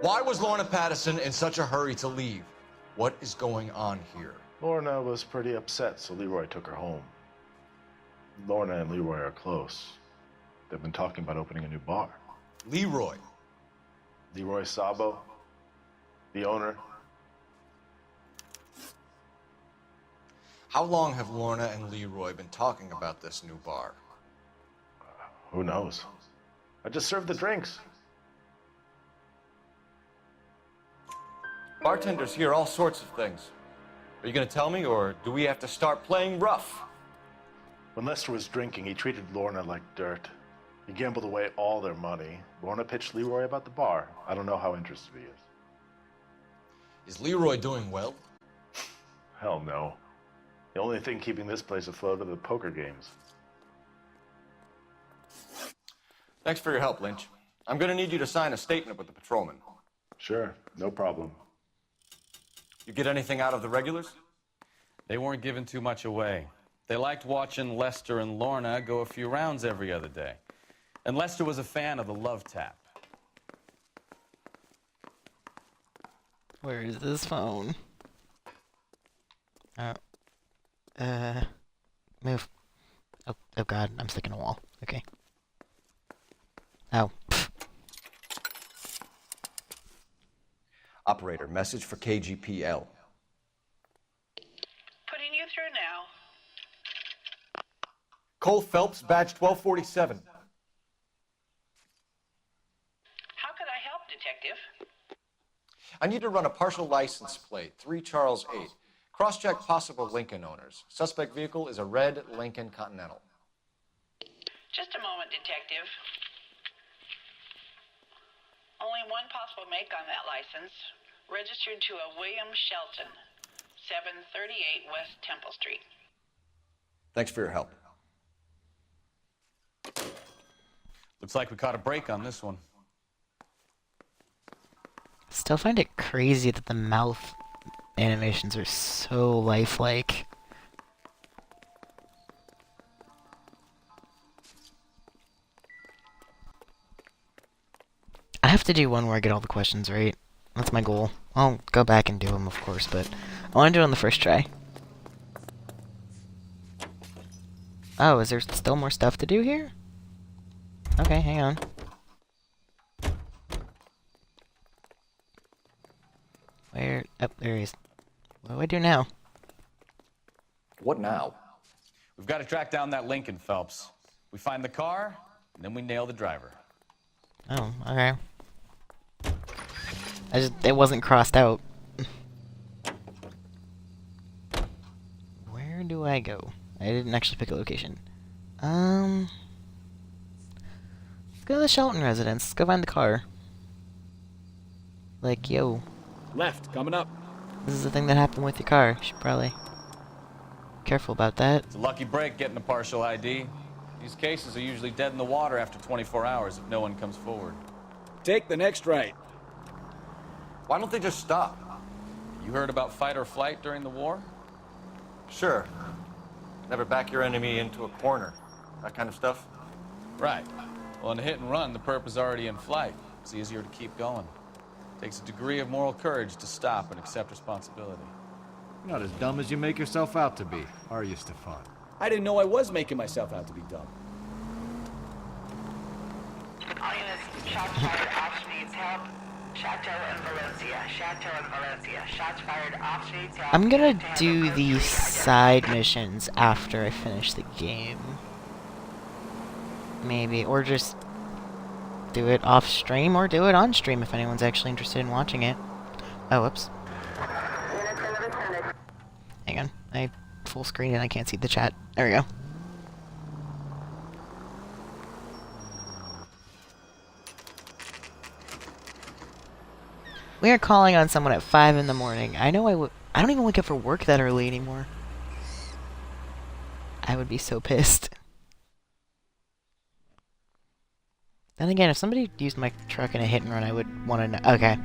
Why was Lorna Patterson in such a hurry to leave? What is going on here? Lorna was pretty upset, so Leroy took her home. Lorna and Leroy are close. They've been talking about opening a new bar. Leroy? Leroy Sabo, the owner. How long have Lorna and Leroy been talking about this new bar? Who knows? I just served the drinks. Bartenders hear all sorts of things. Are you going to tell me, or do we have to start playing rough? When Lester was drinking, he treated Lorna like dirt. He gambled away all their money. Lorna pitched Leroy about the bar. I don't know how interested he is. Is Leroy doing well? Hell no. The only thing keeping this place afloat are the poker games. Thanks for your help, Lynch. I'm going to need you to sign a statement with the patrolman. Sure, no problem. You get anything out of the regulars? They weren't giving too much away. They liked watching Lester and Lorna go a few rounds every other day. And Lester was a fan of the love tap. Where is this phone? Move. Oh god, I'm stuck in a wall. Okay. Oh. Operator, message for KGPL. Putting you through now. Cole Phelps, badge 1247. How could I help, Detective? I need to run a partial license plate, 3 Charles 8. Cross-check possible Lincoln owners. Suspect vehicle is a red Lincoln Continental. Just a moment, Detective. Only one possible make on that license. Registered to a William Shelton, 738 West Temple Street. Thanks for your help. Looks like we caught a break on this one. Still find it crazy that the mouth animations are so lifelike. I have to do one where I get all the questions right. That's my goal. I'll go back and do them, of course, but I want to do it on the first try. Oh, is there still more stuff to do here? Okay, hang on. Where? Oh, there he is. What do I do now? What now? We've got to track down that Lincoln, Phelps. We find the car, and then we nail the driver. Oh, okay. It wasn't crossed out. Where do I go? I didn't actually pick a location. Let's go to the Shelton residence. Let's go find the car. Like, yo. Left, coming up. This is the thing that happened with your car. You should probably be careful about that. It's a lucky break getting a partial ID. These cases are usually dead in the water after 24 hours if no one comes forward. Take the next right. Why don't they just stop? You heard about fight or flight during the war? Sure. Never back your enemy into a corner. That kind of stuff? Right. Well, in a hit and run, the perp is already in flight. It's easier to keep going. Takes a degree of moral courage to stop and accept responsibility. You're not as dumb as you make yourself out to be, are you, Stefan? I didn't know I was making myself out to be dumb. All units, shots fired, ops needs help. Chateau and Valencia, Chateau and Valencia, shots fired, ops needs help. I'm gonna do the side missions after I finish the game. Maybe, or just do it off stream, or do it on stream if anyone's actually interested in watching it. Oh, whoops. Hang on, I full screen and I can't see the chat. There we go. We are calling on someone at 5 in the morning. I know I don't even wake up for work that early anymore. I would be so pissed. Then again, if somebody used my truck in a hit and run, I would want to know. Okay.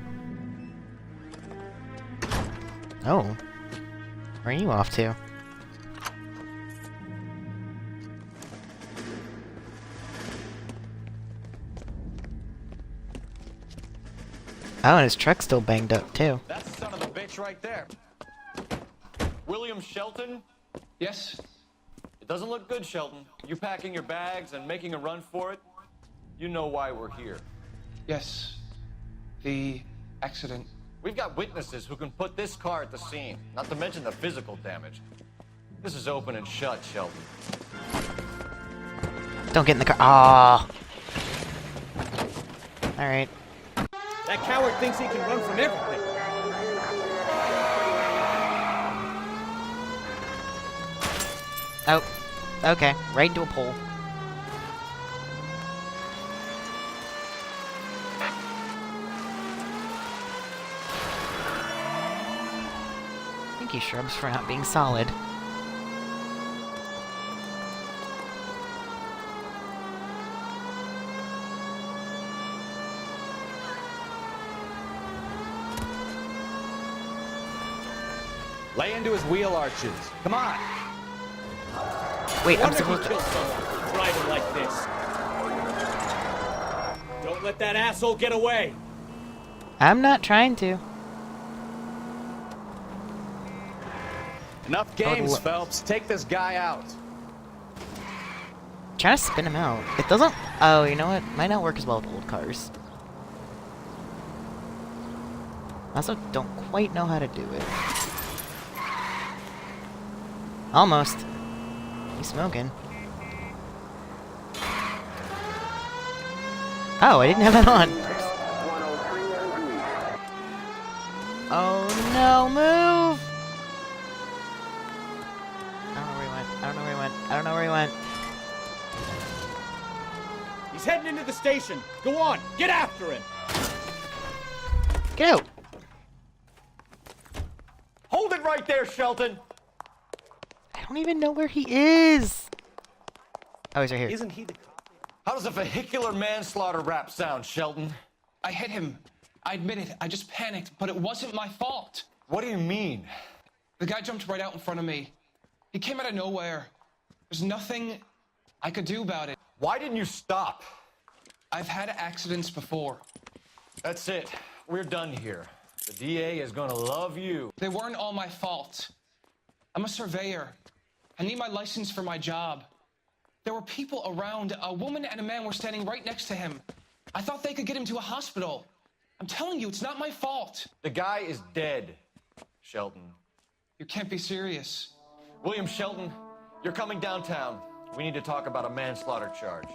Oh. Where are you off to? Oh, and his truck's still banged up, too. That's the son of a bitch right there. William Shelton? Yes? It doesn't look good, Shelton. You packing your bags and making a run for it? You know why we're here. Yes. The accident. We've got witnesses who can put this car at the scene, not to mention the physical damage. This is open and shut, Shelton. Don't get in the car. Ah. Alright. That coward thinks he can run from everything. Oh. Okay. Right into a pole. Thank you, Shrubs, for not being solid. Lay into his wheel arches. Come on. Wait, I'm Wonder if supposed he to... killed someone driving like this. Don't let that asshole get away. I'm not trying to. Enough games, Phelps. Take this guy out. Trying to spin him out. It doesn't... Oh, you know what? Might not work as well with old cars. I also don't quite know how to do it. Almost. He's smoking. Oh, I didn't have that on. Oh no, move! I don't know where he went. I don't know where he went. I don't know where he went. He's heading into the station. Go on, get after him. Get out! Hold it right there, Shelton! I don't even know where he is! Oh, he's right here. Isn't he the... How does a vehicular manslaughter rap sound, Shelton? I hit him. I admit it. I just panicked, but it wasn't my fault. What do you mean? The guy jumped right out in front of me. He came out of nowhere. There's nothing I could do about it. Why didn't you stop? I've had accidents before. That's it. We're done here. The DA is gonna love you. They weren't all my fault. I'm a surveyor. I need my license for my job. There were people around. A woman and a man were standing right next to him. I thought they could get him to a hospital. I'm telling you, it's not my fault. The guy is dead, Shelton. You can't be serious. William Shelton, you're coming downtown. We need to talk about a manslaughter charge.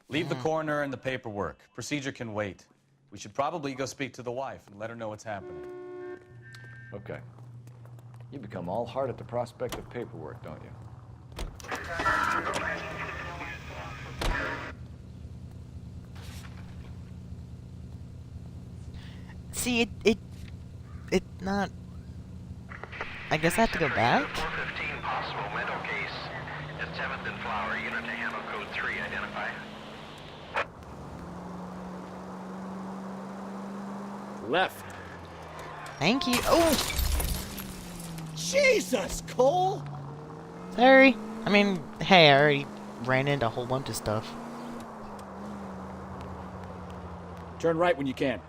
Leave the coroner and the paperwork. Procedure can wait. We should probably go speak to the wife and let her know what's happening. Okay. You become all heart at the prospect of paperwork, don't you? See, it not... I guess I have to go back? 415 possible mental case at 7th and Flower. Unit to handle code 3. Identify. Left. Thank you. Oh! Jesus, Cole! Sorry. I mean, hey, I already ran into a whole bunch of stuff. Turn right when you can.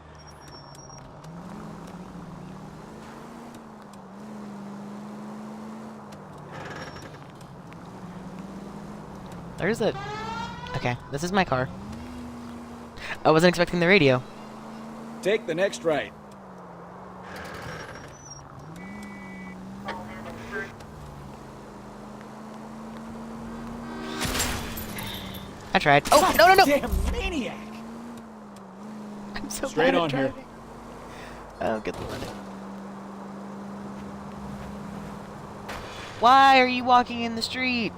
There's a... Okay, this is my car. I wasn't expecting the radio. Take the next right. I tried. Oh, no, no, no! Damn maniac! I'm so Straight bad at on here. driving. Oh, get the limit. Why are you walking in the street?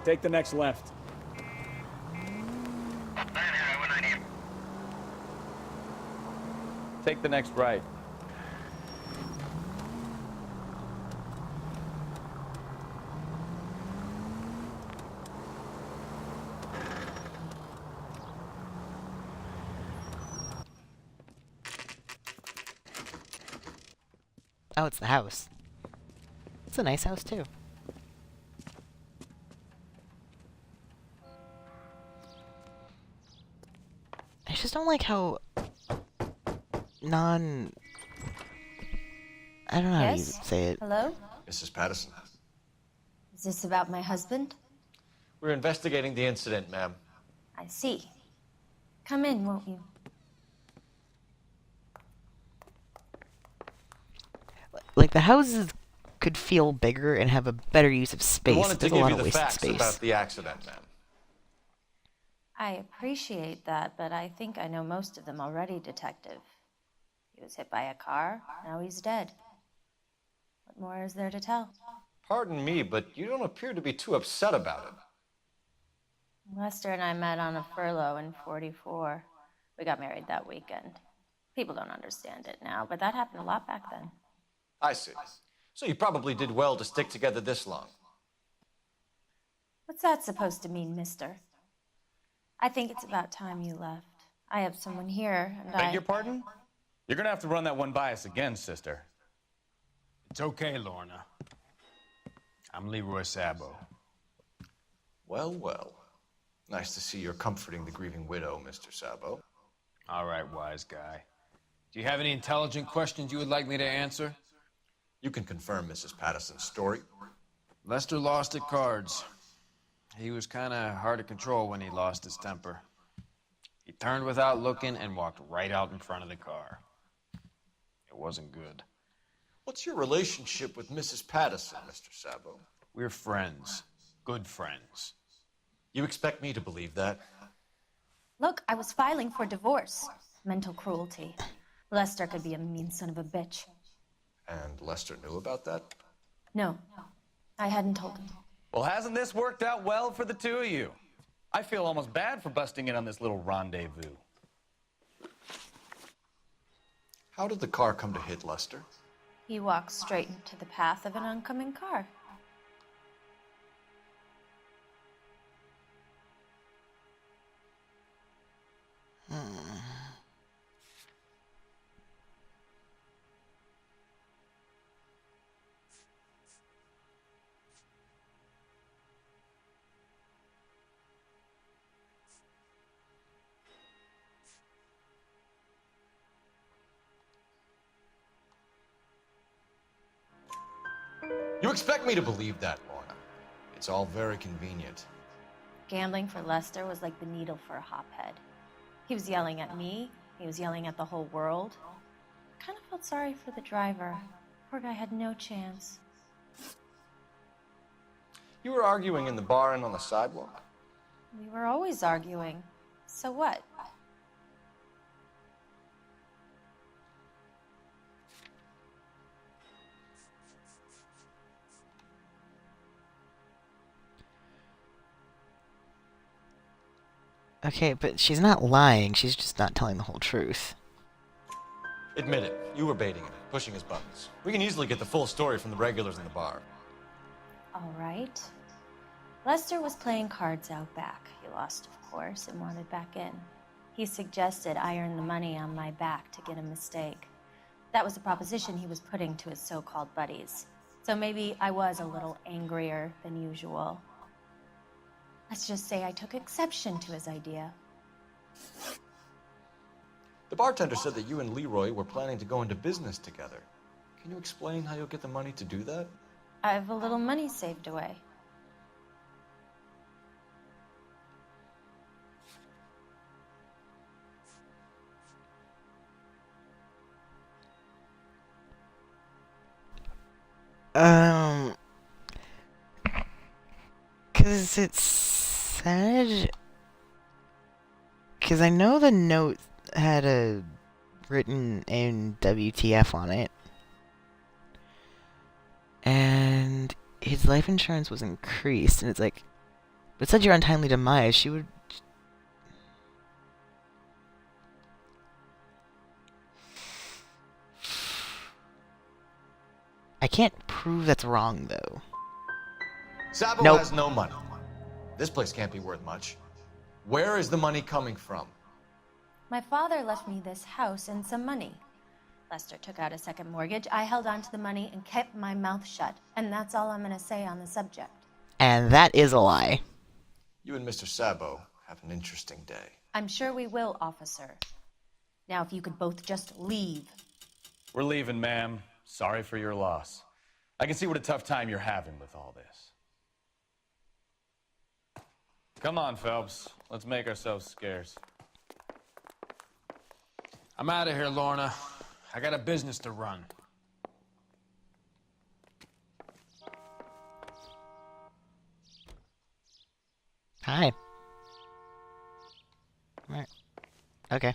Take the next left. Take the next right. Oh, it's the house. It's a nice house, too. I just don't like how... I don't know how to Yes? say it. Hello? Mrs. Patterson. Is this about my husband? We're investigating the incident, ma'am. I see. Come in, won't you? Like, the houses could feel bigger and have a better use of space. We wanted to There's a give lot you of the wasted facts space. about the accident, ma'am. I appreciate that, but I think I know most of them already, Detective. He was hit by a car, now he's dead. What more is there to tell? Pardon me, but you don't appear to be too upset about it. Lester and I met on a furlough in '44. We got married that weekend. People don't understand it now, but that happened a lot back then. I see. So you probably did well to stick together this long. What's that supposed to mean, mister? I think it's about time you left. I have someone here, and Beg your pardon? You're gonna have to run that one by us again, sister. It's okay, Lorna. I'm Leroy Sabo. Well, well. Nice to see you're comforting the grieving widow, Mr. Sabo. All right, wise guy. Do you have any intelligent questions you would like me to answer? You can confirm Mrs. Patterson's story. Lester lost at cards. He was kind of hard to control when he lost his temper. He turned without looking and walked right out in front of the car. It wasn't good. What's your relationship with Mrs. Patterson, Mr. Sabo? We're friends. Good friends. You expect me to believe that? Look, I was filing for divorce. Mental cruelty. Lester could be a mean son of a bitch. And Lester knew about that? No, I hadn't told him. Well, hasn't this worked out well for the two of you? I feel almost bad for busting in on this little rendezvous. How did the car come to hit Lester? He walked straight into the path of an oncoming car. You expect me to believe that, Lorna? It's all very convenient. Gambling for Lester was like the needle for a hophead. He was yelling at me. He was yelling at the whole world. I kind of felt sorry for the driver. Poor guy had no chance. You were arguing in the bar and on the sidewalk? We were always arguing. So what? Okay, but she's not lying. She's just not telling the whole truth. Admit it. You were baiting him, pushing his buttons. We can easily get the full story from the regulars in the bar. All right. Lester was playing cards out back. He lost, of course, and wanted back in. He suggested I earn the money on my back to get a mistake. That was the proposition he was putting to his so-called buddies. So maybe I was a little angrier than usual. Let's just say I took exception to his idea. The bartender said that you and Leroy were planning to go into business together. Can you explain how you'll get the money to do that? I have a little money saved away. Cause it said... Cause I know the note had a written in WTF on it. And his life insurance was increased, and it's like... It said your untimely demise, she would... I can't prove that's wrong, though. Sabo Nope. has no money. This place can't be worth much. Where is the money coming from? My father left me this house and some money. Lester took out a second mortgage. I held on to the money and kept my mouth shut. And that's all I'm going to say on the subject. And that is a lie. You and Mr. Sabo have an interesting day. I'm sure we will, officer. Now, if you could both just leave. We're leaving, ma'am. Sorry for your loss. I can see what a tough time you're having with all this. Come on, Phelps. Let's make ourselves scarce. I'm out of here, Lorna. I got a business to run. Hi. Right. Okay.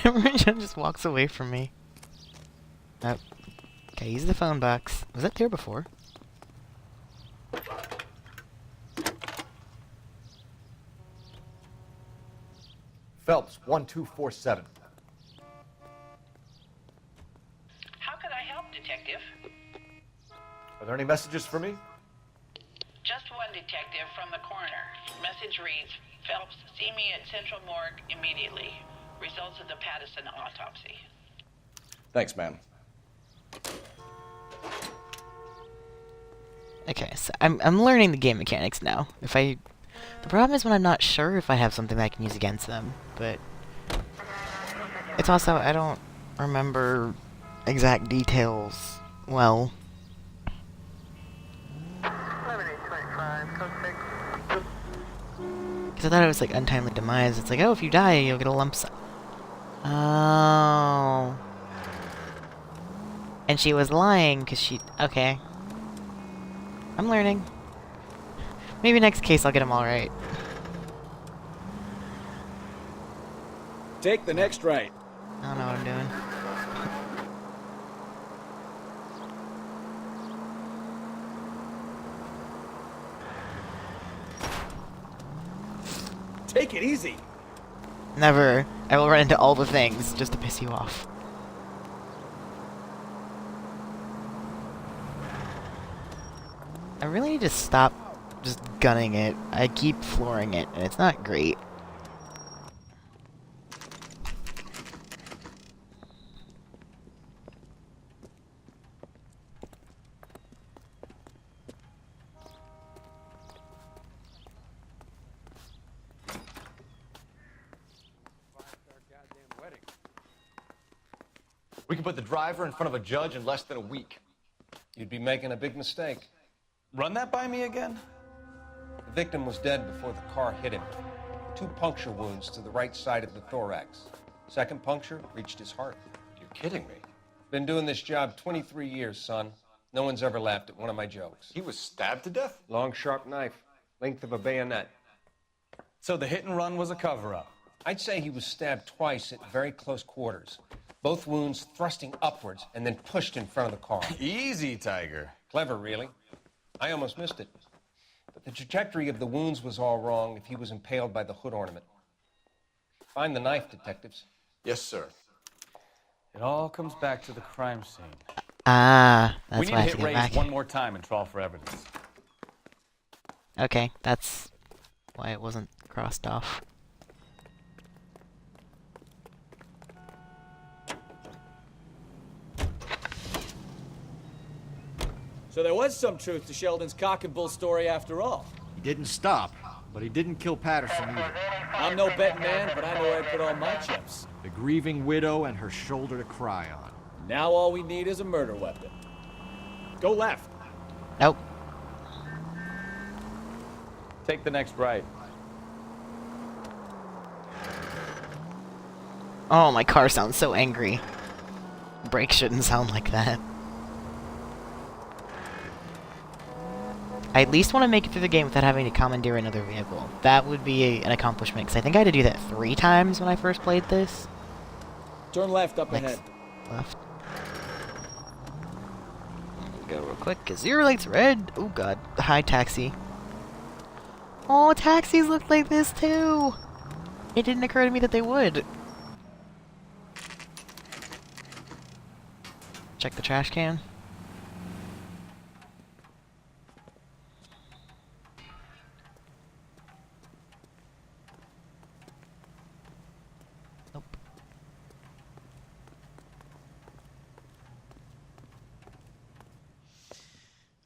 Everyone just walks away from me. Oh. Okay, use the phone box. Was that there before? Phelps, 1247. How could I help, Detective? Are there any messages for me? Just one detective from the coroner. Message reads, Phelps, see me at Central Morgue immediately. Results of the Pattison autopsy. Thanks, ma'am. Okay, so I'm learning the game mechanics now. The problem is when I'm not sure if I have something that I can use against them, but it's also, I don't remember exact details well. Because I thought it was like untimely demise. It's like, oh, if you die, you'll get a lump sum. Oh. And she was lying because she... Okay. I'm learning. Maybe next case I'll get them all right. Take the next right. I don't know what I'm doing. Take it easy. Never. I will run into all the things just to piss you off. I really need to stop just gunning it. I keep flooring it, and it's not great. We can put the driver in front of a judge in less than a week. You'd be making a big mistake. Run that by me again? The victim was dead before the car hit him. 2 puncture wounds to the right side of the thorax. Second puncture reached his heart. You're kidding me. Been doing this job 23 years, son. No one's ever laughed at one of my jokes. He was stabbed to death? Long, sharp knife. Length of a bayonet. So the hit and run was a cover-up? I'd say he was stabbed twice at very close quarters. Both wounds thrusting upwards and then pushed in front of the car. Easy, Tiger. Clever, really. I almost missed it. But the trajectory of the wounds was all wrong if he was impaled by the hood ornament. Find the knife, detectives. Yes, sir. It all comes back to the crime scene. Ah, We that's need why to I have hit to get Ray's back. one more time and trawl for evidence. Okay, that's why it wasn't crossed off. So there was some truth to Sheldon's cock and bull story after all. He didn't stop, but he didn't kill Patterson either. I'm no betting man, but I know where I'd put all my chips. The grieving widow and her shoulder to cry on. Now all we need is a murder weapon. Go left. Nope. Take the next right. Oh, my car sounds so angry. Brakes shouldn't sound like that. I at least want to make it through the game without having to commandeer another vehicle. That would be an accomplishment, because I think I had to do that 3 times when I first played this. Turn left up Next. ahead. Left. Go real quick, because your light's red. Oh god, the high taxi. Oh, taxis look like this too! It didn't occur to me that they would. Check the trash can.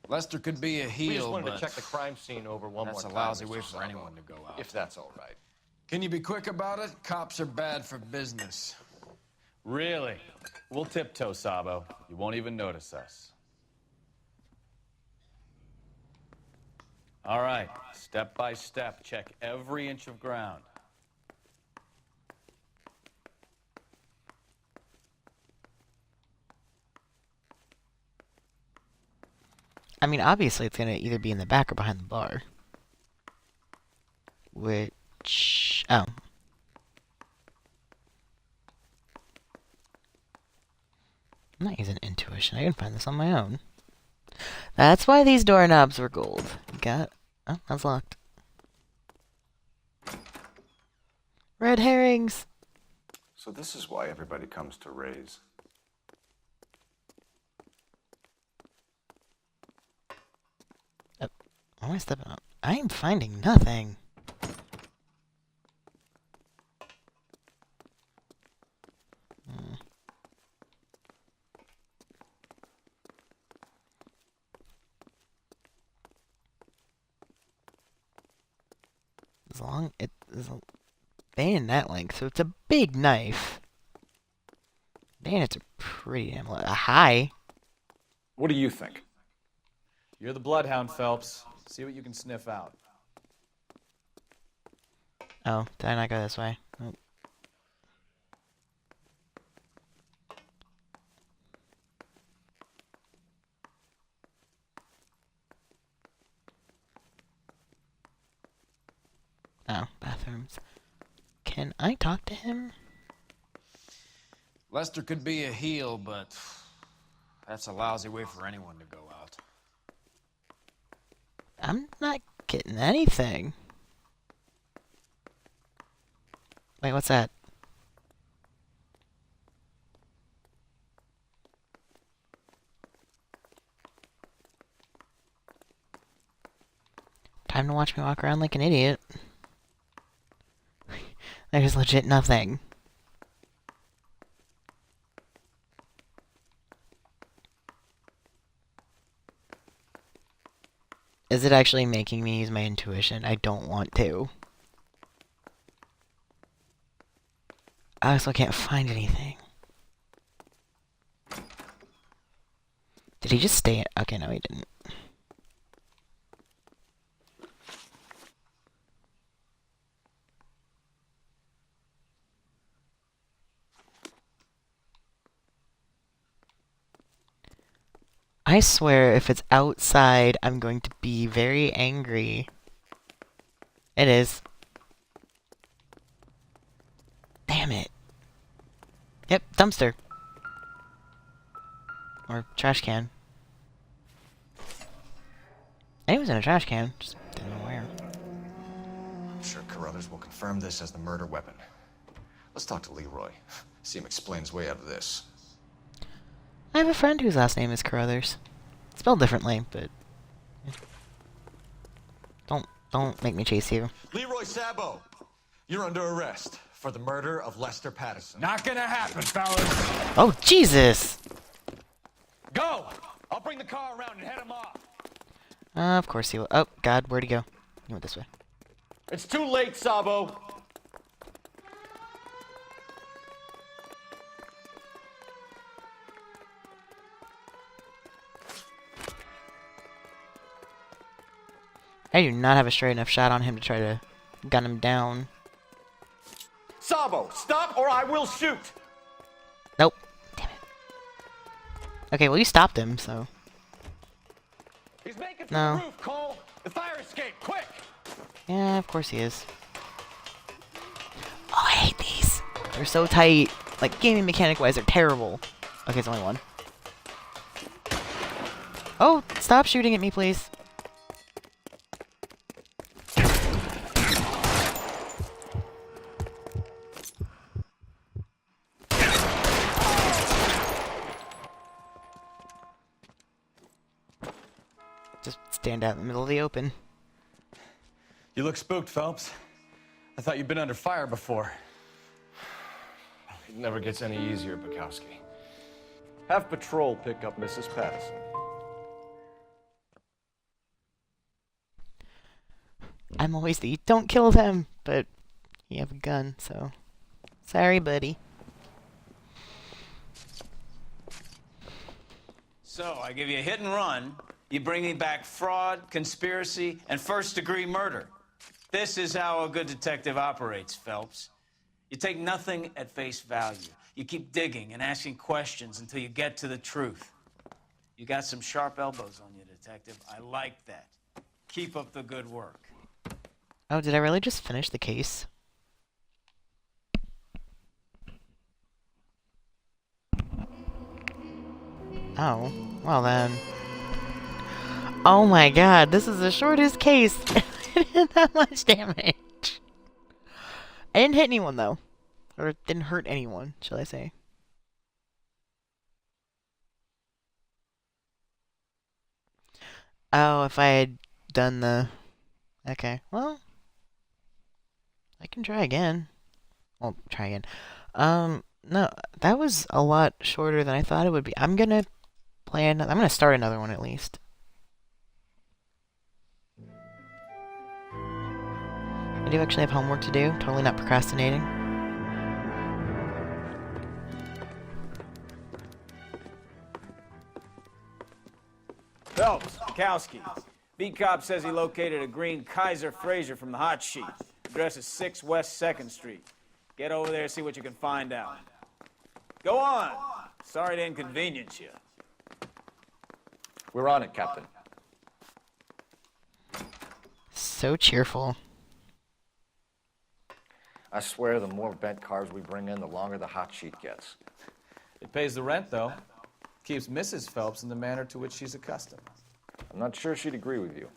Lester could be a heel, We just wanted but to check the crime scene over one more that's time. a lousy Mr. way for Sabo, anyone to go out. If that's all right. Can you be quick about it? Cops are bad for business. Really? We'll tiptoe, Sabo. You won't even notice us. All right, step by step, check every inch of ground. I mean, obviously it's gonna either be in the back or behind the bar. Which... oh. I'm not using intuition. I can find this on my own. That's why these doorknobs were gold. Got... oh, that's locked. Red herrings! So this is why everybody comes to Ray's. Why am I stepping on? I am finding nothing. As long it is a bayonet length, so it's a big knife. Bayonets are pretty damn high. What do you think? You're the bloodhound, Phelps. See what you can sniff out. Oh, did I not go this way? Nope. Oh, bathrooms. Can I talk to him? Lester could be a heel, but that's a lousy way for anyone to go out. I'm not getting anything. Wait, what's that? Time to watch me walk around like an idiot. There's legit nothing. Is it actually making me use my intuition? I don't want to. I also can't find anything. Did he just stay? Okay, no, he didn't. I swear, if it's outside, I'm going to be very angry. It is. Damn it. Yep, dumpster. Or trash can. It was in a trash can, just didn't know where. I'm sure Carruthers will confirm this as the murder weapon. Let's talk to Leroy. See him explain his way out of this. I have a friend whose last name is Carruthers. Spelled differently, but... Don't make me chase you. Leroy Sabo, you're under arrest for the murder of Lester Patterson. Not gonna happen, fellas. Oh, Jesus! Go! I'll bring the car around and head him off. Of course he will. Oh, God, where'd he go? He went this way. It's too late, Sabo. I do not have a straight enough shot on him to try to gun him down. Sabo, stop or I will shoot! Nope. Damn it. Okay, well you stopped him, so... He's making for No. the roof, Cole. The fire escape, quick! Yeah, of course he is. Oh, I hate these. They're so tight. Like, gaming mechanic-wise, they're terrible. Okay, it's only one. Oh, stop shooting at me, please. Just stand out in the middle of the open. You look spooked, Phelps. I thought you'd been under fire before. It never gets any easier, Bukowski. Have patrol pick up Mrs. Patterson. I'm always the don't kill them, but you have a gun, so... Sorry, buddy. So, I give you a hit and run. You bring me back fraud, conspiracy, and first-degree murder. This is how a good detective operates, Phelps. You take nothing at face value. You keep digging and asking questions until you get to the truth. You got some sharp elbows on you, detective. I like that. Keep up the good work. Oh, did I really just finish the case? Oh, well then. Oh my god, this is the shortest case. It did that much damage. I didn't hit anyone though. Or it didn't hurt anyone, shall I say. Oh, if I had done the... Okay, well... I can try again. Well, try again. No, that was a lot shorter than I thought it would be. I'm gonna play another... I'm gonna start another one at least. I do actually have homework to do. Totally not procrastinating. Phelps, Bukowski. Beat cop says he located a green Kaiser Fraser from the hot sheet. Address is 6 West 2nd Street. Get over there and see what you can find out. Go on. Sorry to inconvenience you. We're on it, Captain. So cheerful. I swear the more bent cars we bring in, the longer the hot sheet gets. It pays the rent, though. Keeps Mrs. Phelps in the manner to which she's accustomed. I'm not sure she'd agree with you.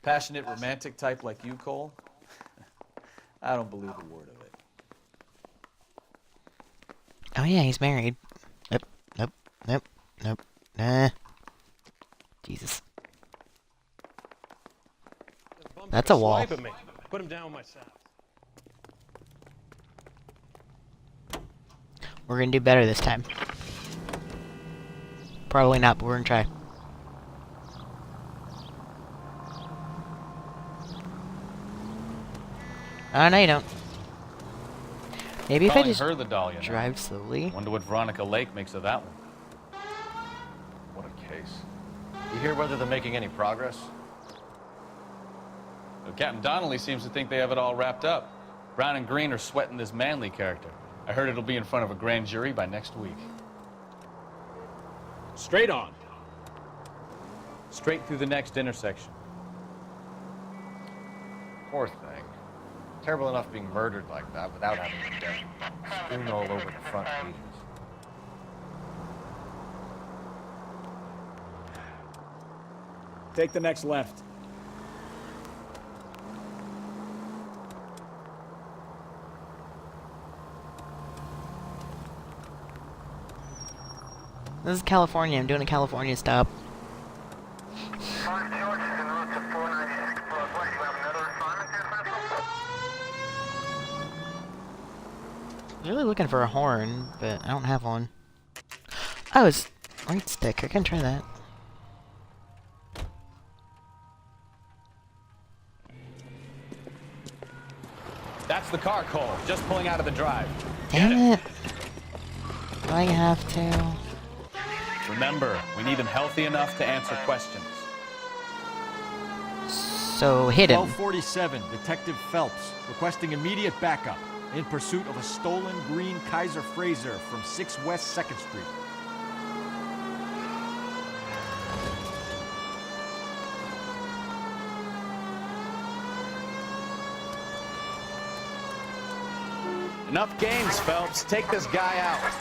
Passionate, romantic type like you, Cole? I don't believe a word of it. Oh yeah, he's married. Nope, nope, nope, nope, nah. Jesus. That's a wall. Swipe at me. Put him down myself. We're gonna do better this time. Probably not, but we're gonna try. Oh, no you don't. Maybe if I Calling just her the Dahlia now. drive slowly. Wonder what Veronica Lake makes of that one. What a case. You hear whether they're making any progress? Well, Captain Donnelly seems to think they have it all wrapped up. Brown and Green are sweating this Manley character. I heard it'll be in front of a grand jury by next week. Straight on. Straight through the next intersection. Poor thing. Terrible enough being murdered like that without having been dead. Strewn all over the front pages. Take the next left. This is California. I'm doing a California stop. I was really looking for a horn, but I don't have one. Oh, it's right stick. I can try that. That's the car, Cole. Just pulling out of the drive. Damn it. Do I have to? Remember, we need him healthy enough to answer questions. So hit him. 1247, Detective Phelps, requesting immediate backup in pursuit of a stolen green Kaiser Frazer from 6 West 2nd Street. Enough games, Phelps. Take this guy out.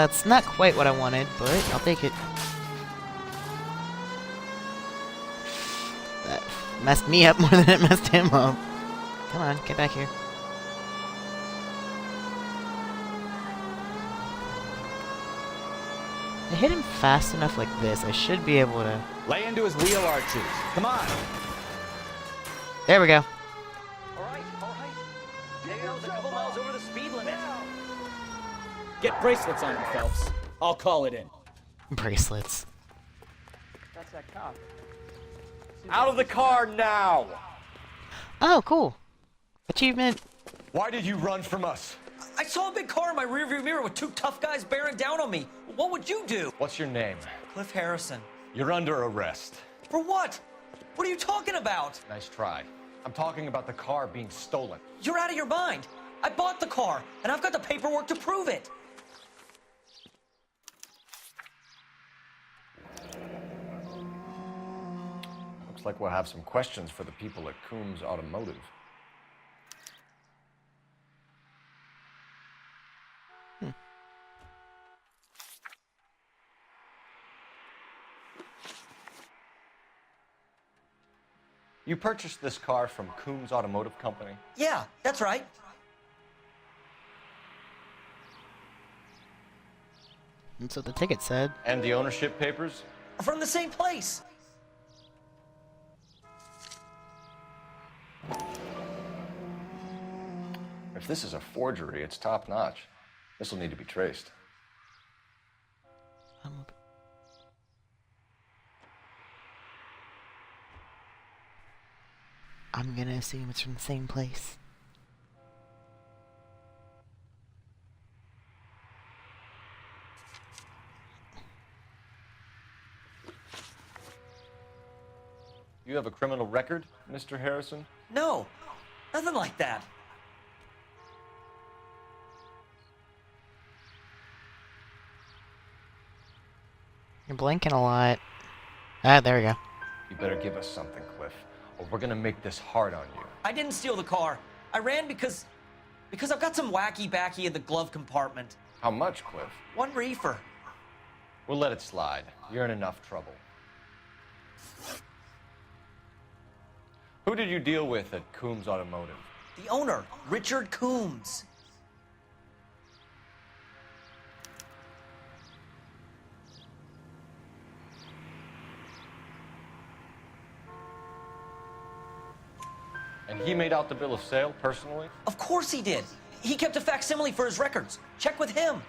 It's not quite what I wanted, but I'll take it. That messed me up more than it messed him up. Come on, get back here. I hit him fast enough like this, I should be able to... Lay into his wheel arches. Come on. There we go. Alright. Dale's a couple miles over the speed limit. Get bracelets on him, Phelps. I'll call it in. Bracelets. That's that cop. Out of the car now! Oh, cool. Achievement. Why did you run from us? I saw a big car in my rearview mirror with 2 tough guys bearing down on me. What would you do? What's your name? Cliff Harrison. You're under arrest. For what? What are you talking about? Nice try. I'm talking about the car being stolen. You're out of your mind. I bought the car, and I've got the paperwork to prove it. Looks like we'll have some questions for the people at Coombs Automotive. You purchased this car from Coombs Automotive Company? Yeah, that's right. That's what the ticket said. And the ownership papers? From the same place. If this is a forgery, it's top-notch. This will need to be traced. I'm gonna assume it's from the same place. You have a criminal record, Mr. Harrison? No, nothing like that. You're blinking a lot. Ah, there we go. You better give us something, Cliff, or we're gonna make this hard on you. I didn't steal the car. I ran because I've got some wacky-backy in the glove compartment. How much, Cliff? 1 reefer. We'll let it slide. You're in enough trouble. Who did you deal with at Coombs Automotive? The owner, Richard Coombs. And he made out the bill of sale personally? Of course he did. He kept a facsimile for his records. Check with him.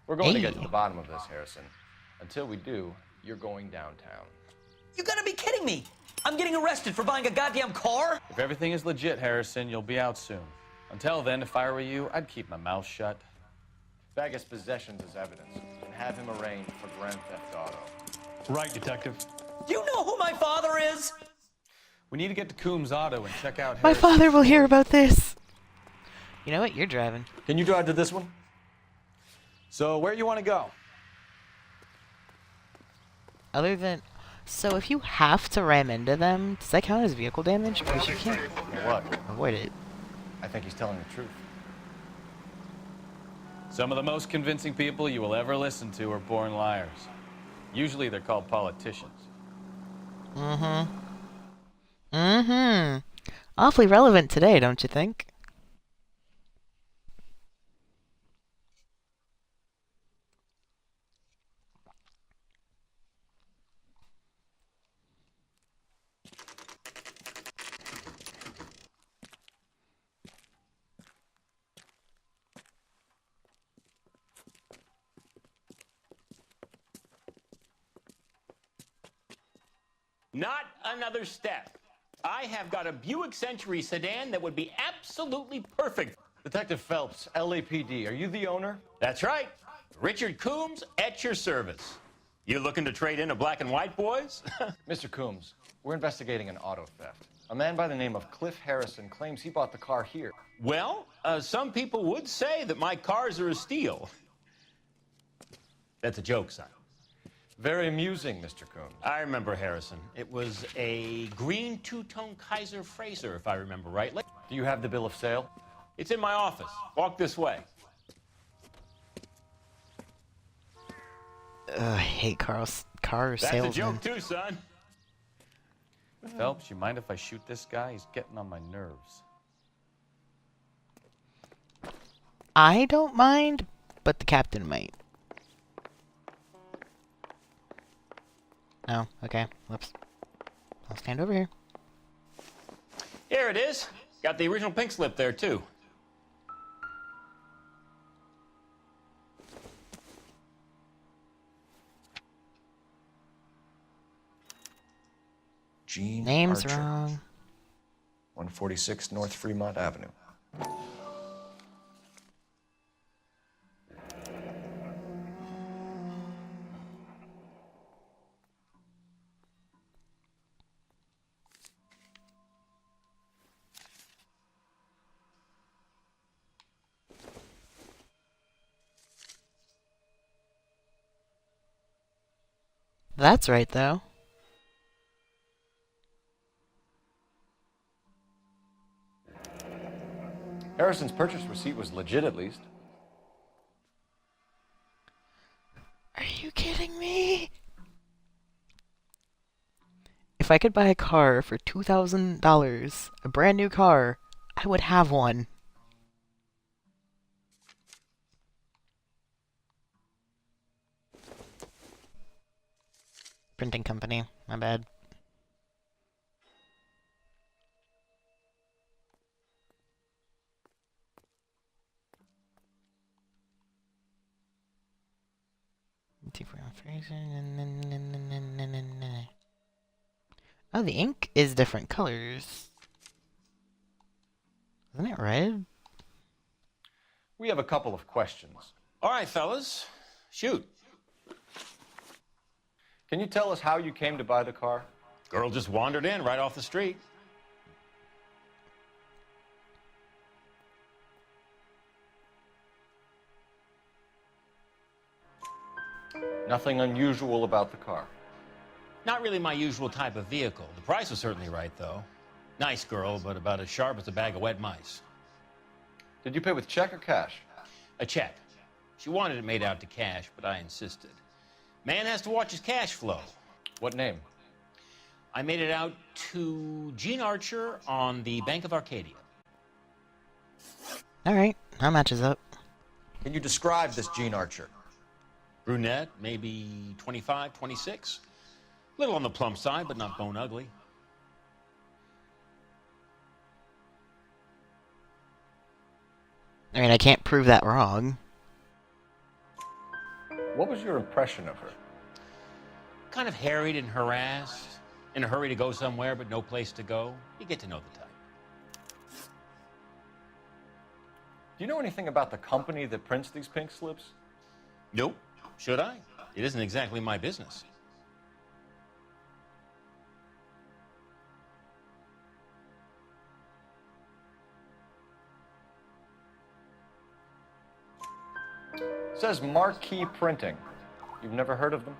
We're going to get to the bottom of this, Harrison. Until we do, you're going downtown. You gotta be kidding me. I'm getting arrested for buying a goddamn car? If everything is legit, Harrison, you'll be out soon. Until then, if I were you, I'd keep my mouth shut. Bag his possessions as evidence and have him arraigned for grand theft auto. Right, Detective. Do you know who my father is? We need to get to Coombs Auto and check out My Harrison. father will hear about this. You know what? You're driving. Can you drive to this one? So, where you want to go? Other than... So if you have to ram into them, does that count as vehicle damage? Because you can't What? avoid it. I think he's telling the truth. Some of the most convincing people you will ever listen to are born liars. Usually they're called politicians. Mm-hmm. Mm-hmm. Awfully relevant today, don't you think? Not another step. I have got a Buick Century sedan that would be absolutely perfect. Detective Phelps, LAPD, are you the owner? That's right. Richard Coombs at your service. You looking to trade in a black and white, boys? Mr. Coombs, we're investigating an auto theft. A man by the name of Cliff Harrison claims he bought the car here. Well, some people would say that my cars are a steal. That's a joke, son. Very amusing, Mr. Coombs. I remember Harrison. It was a green two-tone Kaiser Frazer, if I remember rightly. Do you have the bill of sale? It's in my office. Walk this way. I hate car That's salesmen. a joke too, son. Phelps, you mind if I shoot this guy? He's getting on my nerves. I don't mind, but the captain might. No, okay, whoops. I'll stand over here. Here it is. Got the original pink slip there, too. Gene Name's Archer, wrong. 146 North Fremont Avenue. That's right, though. Harrison's purchase receipt was legit, at least. Are you kidding me? If I could buy a car for $2,000, a brand new car, I would have one. Printing company, my bad. Oh, the ink is different colors. Isn't it red? We have a couple of questions. All right, fellas. Shoot. Can you tell us how you came to buy the car? Girl just wandered in right off the street. Nothing unusual about the car. Not really my usual type of vehicle. The price was certainly right, though. Nice girl, but about as sharp as a bag of wet mice. Did you pay with check or cash? A check. She wanted it made out to cash, but I insisted. Man has to watch his cash flow. What name? I made it out to Gene Archer on the Bank of Arcadia. Alright, that matches up. Can you describe this Gene Archer? Brunette, maybe 25, 26. Little on the plump side, but not bone ugly. I mean, I can't prove that wrong. What was your impression of her? Kind of harried and harassed. In a hurry to go somewhere, but no place to go. You get to know the type. Do you know anything about the company that prints these pink slips? Nope. Should I? It isn't exactly my business. It says Marquee Printing. You've never heard of them?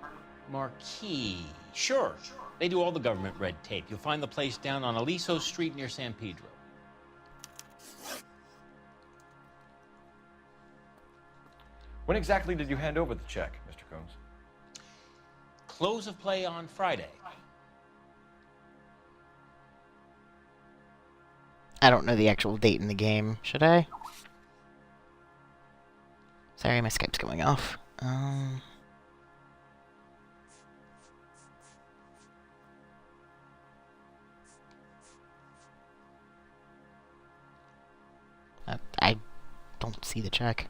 Marquee. Sure. They do all the government red tape. You'll find the place down on Aliso Street near San Pedro. When exactly did you hand over the check, Mr. Combs? Close of play on Friday. I don't know the actual date in the game. Should I? Sorry, my Skype's going off. I don't see the check.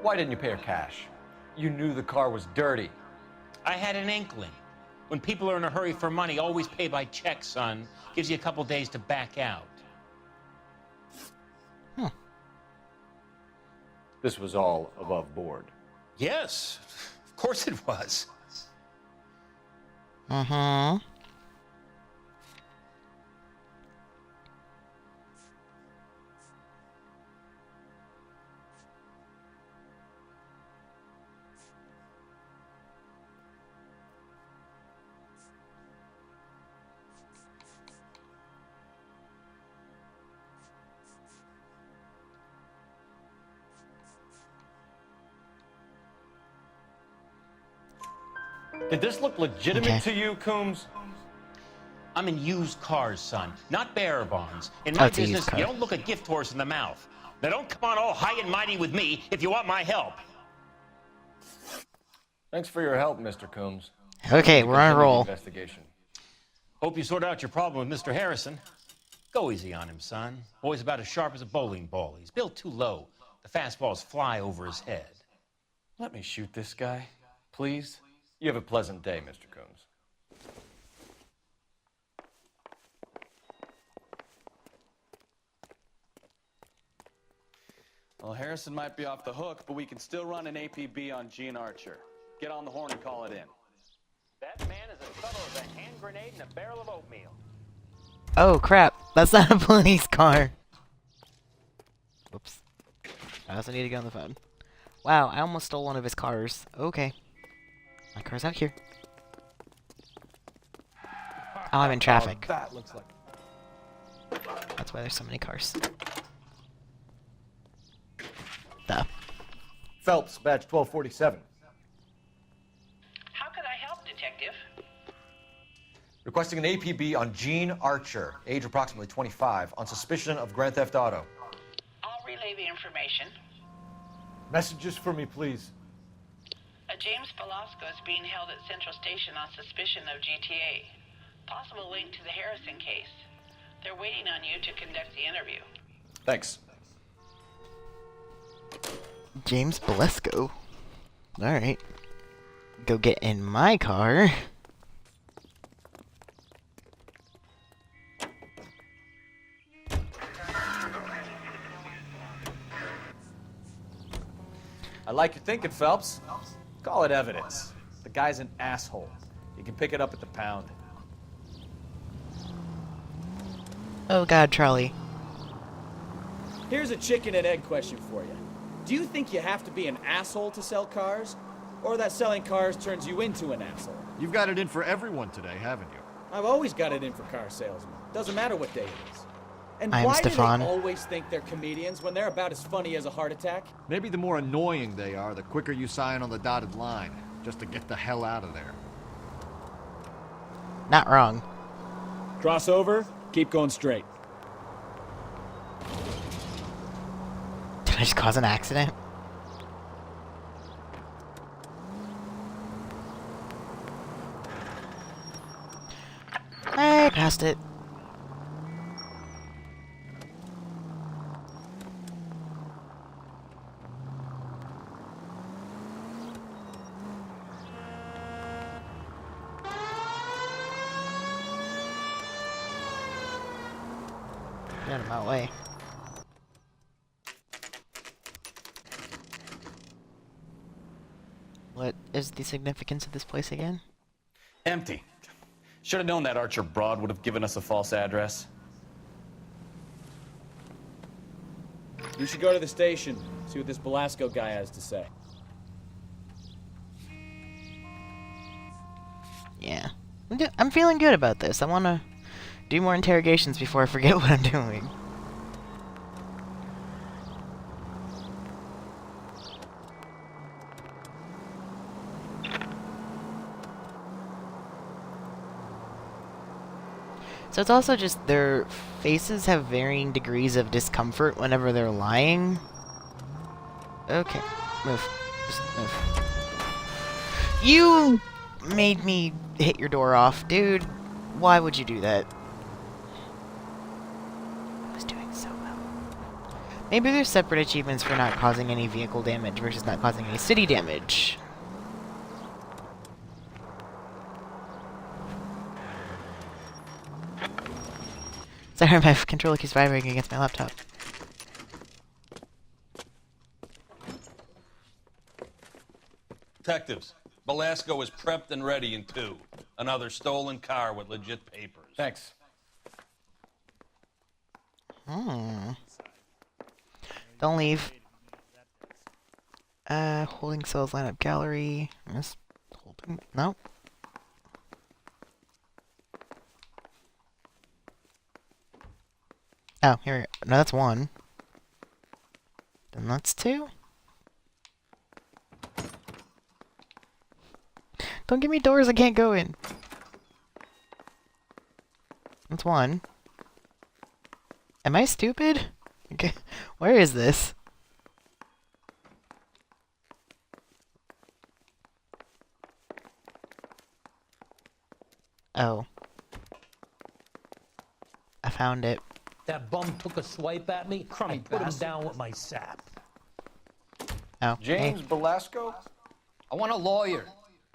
Why didn't you pay her cash? You knew the car was dirty. I had an inkling. When people are in a hurry for money, always pay by check, son. Gives you a couple days to back out. This was all above board. Yes, of course it was. Mm-hmm. Did this look legitimate to you, Coombs? I'm in used cars, son, not bearer bonds. In Oh, my it's a used business, car. you don't look a gift horse in the mouth. Now don't come on all high and mighty with me if you want my help. Thanks for your help, Mr. Coombs. Okay, we're on a Continue the roll. Investigation. Hope you sort out your problem with Mr. Harrison. Go easy on him, son. Boy's about as sharp as a bowling ball. He's built too low. The fastballs fly over his head. Let me shoot this guy, please. You have a pleasant day, Mr. Coombs. Well, Harrison might be off the hook, but we can still run an APB on Gene Archer. Get on the horn and call it in. That man is as subtle as a hand grenade in a barrel of oatmeal. Oh crap, that's not a police car. Whoops. I also need to get on the phone. Wow, I almost stole one of his cars. Okay. My car's out here. Oh, I'm in traffic. That looks like. That's why there's so many cars. Duh. Phelps, badge 1247. How could I help, Detective? Requesting an APB on Gene Archer, age approximately 25, on suspicion of Grand Theft Auto. I'll relay the information. Messages for me, please. James Velasco is being held at Central Station on suspicion of GTA. Possible link to the Harrison case. They're waiting on you to conduct the interview. Thanks. James Blesco. Alright. Go get in my car. I like your thinking, Phelps. Call it evidence. The guy's an asshole. You can pick it up at the pound. Oh god, Charlie. Here's a chicken and egg question for you. Do you think you have to be an asshole to sell cars? Or that selling cars turns you into an asshole? You've got it in for everyone today, haven't you? I've always got it in for car salesmen. Doesn't matter what day it is. And I'm why Stefan. do they always think they're comedians when they're about as funny as a heart attack? Maybe the more annoying they are, the quicker you sign on the dotted line, just to get the hell out of there. Not wrong. Cross over, keep going straight. Did I just cause an accident? I passed it. Get out of my way. What is the significance of this place again? Empty. Should have known that Archer broad would have given us a false address. You should go to the station, see what this Velasco guy has to say. Yeah. I'm feeling good about this. I want to do more interrogations before I forget what I'm doing. So it's also just their faces have varying degrees of discomfort whenever they're lying. Okay, move. Just move. You made me hit your door off, dude. Why would you do that? I was doing so well. Maybe there's separate achievements for not causing any vehicle damage versus not causing any city damage. Sorry, my controller keeps vibrating against my laptop. Detectives, Belasco is prepped and ready in 2. Another stolen car with legit papers. Thanks. Don't leave. Holding cells lineup gallery. Just holding. No. Oh, here we go. No, that's 1. Then that's 2. Don't give me doors I can't go in. That's 1. Am I stupid? Okay. Where is this? Oh. I found it. That bum took a swipe at me. Crummy I put him bastard. down with my sap. Oh. James hey. Belasco? I want a lawyer.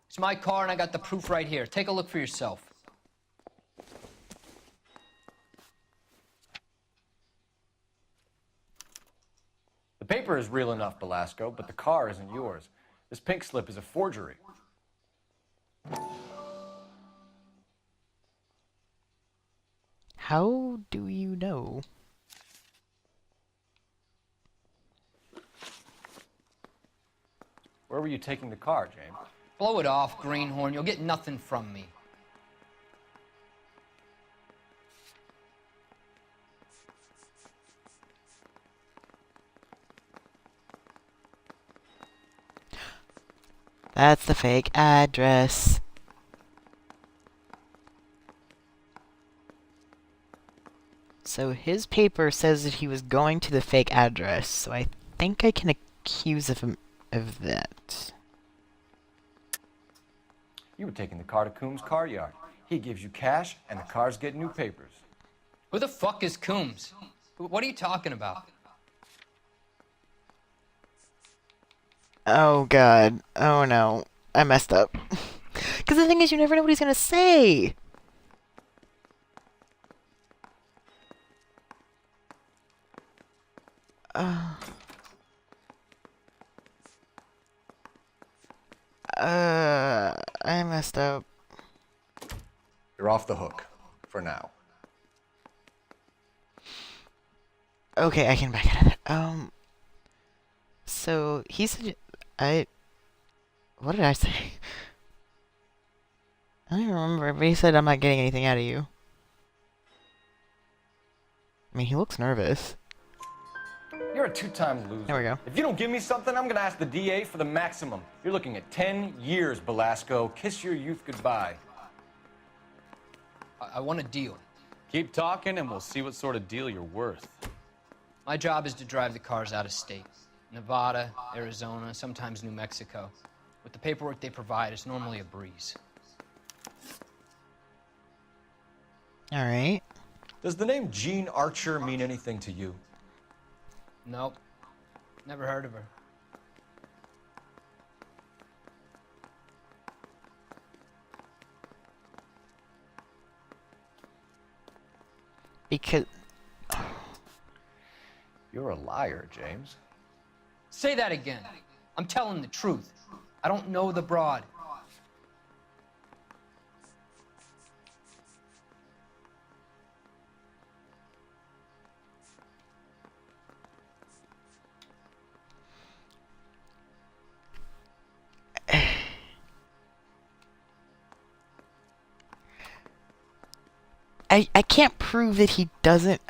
It's my car and I got the proof right here. Take a look for yourself. The paper is real enough, Belasco, but the car isn't yours. This pink slip is a forgery. How do you know? Where were you taking the car, James? Blow it off, Greenhorn. You'll get nothing from me. That's the fake address. So his paper says that he was going to the fake address, so I think I can accuse him of that. You were taking the car to Coombs' car yard. He gives you cash, and the cars get new papers. Who the fuck is Coombs? What are you talking about? Oh god. Oh no. I messed up. Because the thing is, you never know what he's gonna say! I messed up. You're off the hook. For now. Okay, I can back out of that. So, he said... What did I say? I don't even remember, but he said I'm not getting anything out of you. I mean, he looks nervous. You're a 2-time loser. There we go. If you don't give me something, I'm gonna ask the DA for the maximum. You're looking at 10 years, Belasco. Kiss your youth goodbye. I want a deal. Keep talking and we'll see what sort of deal you're worth. My job is to drive the cars out of state. Nevada, Arizona, sometimes New Mexico. With the paperwork they provide, it's normally a breeze. Alright. Does the name Jean Archer mean anything to you? Nope. Never heard of her. Because... You're a liar, James. Say that again. I'm telling the truth. I don't know the broad. I can't prove that he doesn't,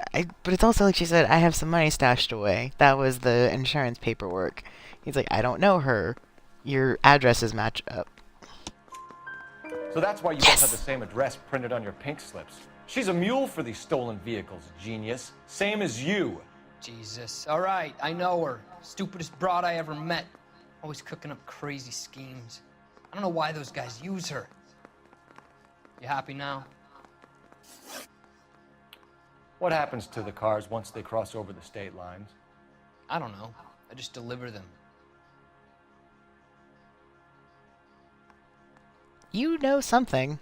but it's also like she said, I have some money stashed away. That was the insurance paperwork. He's like, I don't know her. Your addresses match up. So that's why you both have the same address printed on your pink slips. She's a mule for these stolen vehicles, genius. Same as you. Jesus. All right, I know her. Stupidest broad I ever met. Always cooking up crazy schemes. I don't know why those guys use her. You happy now? What happens to the cars once they cross over the state lines? I don't know. I just deliver them. You know something.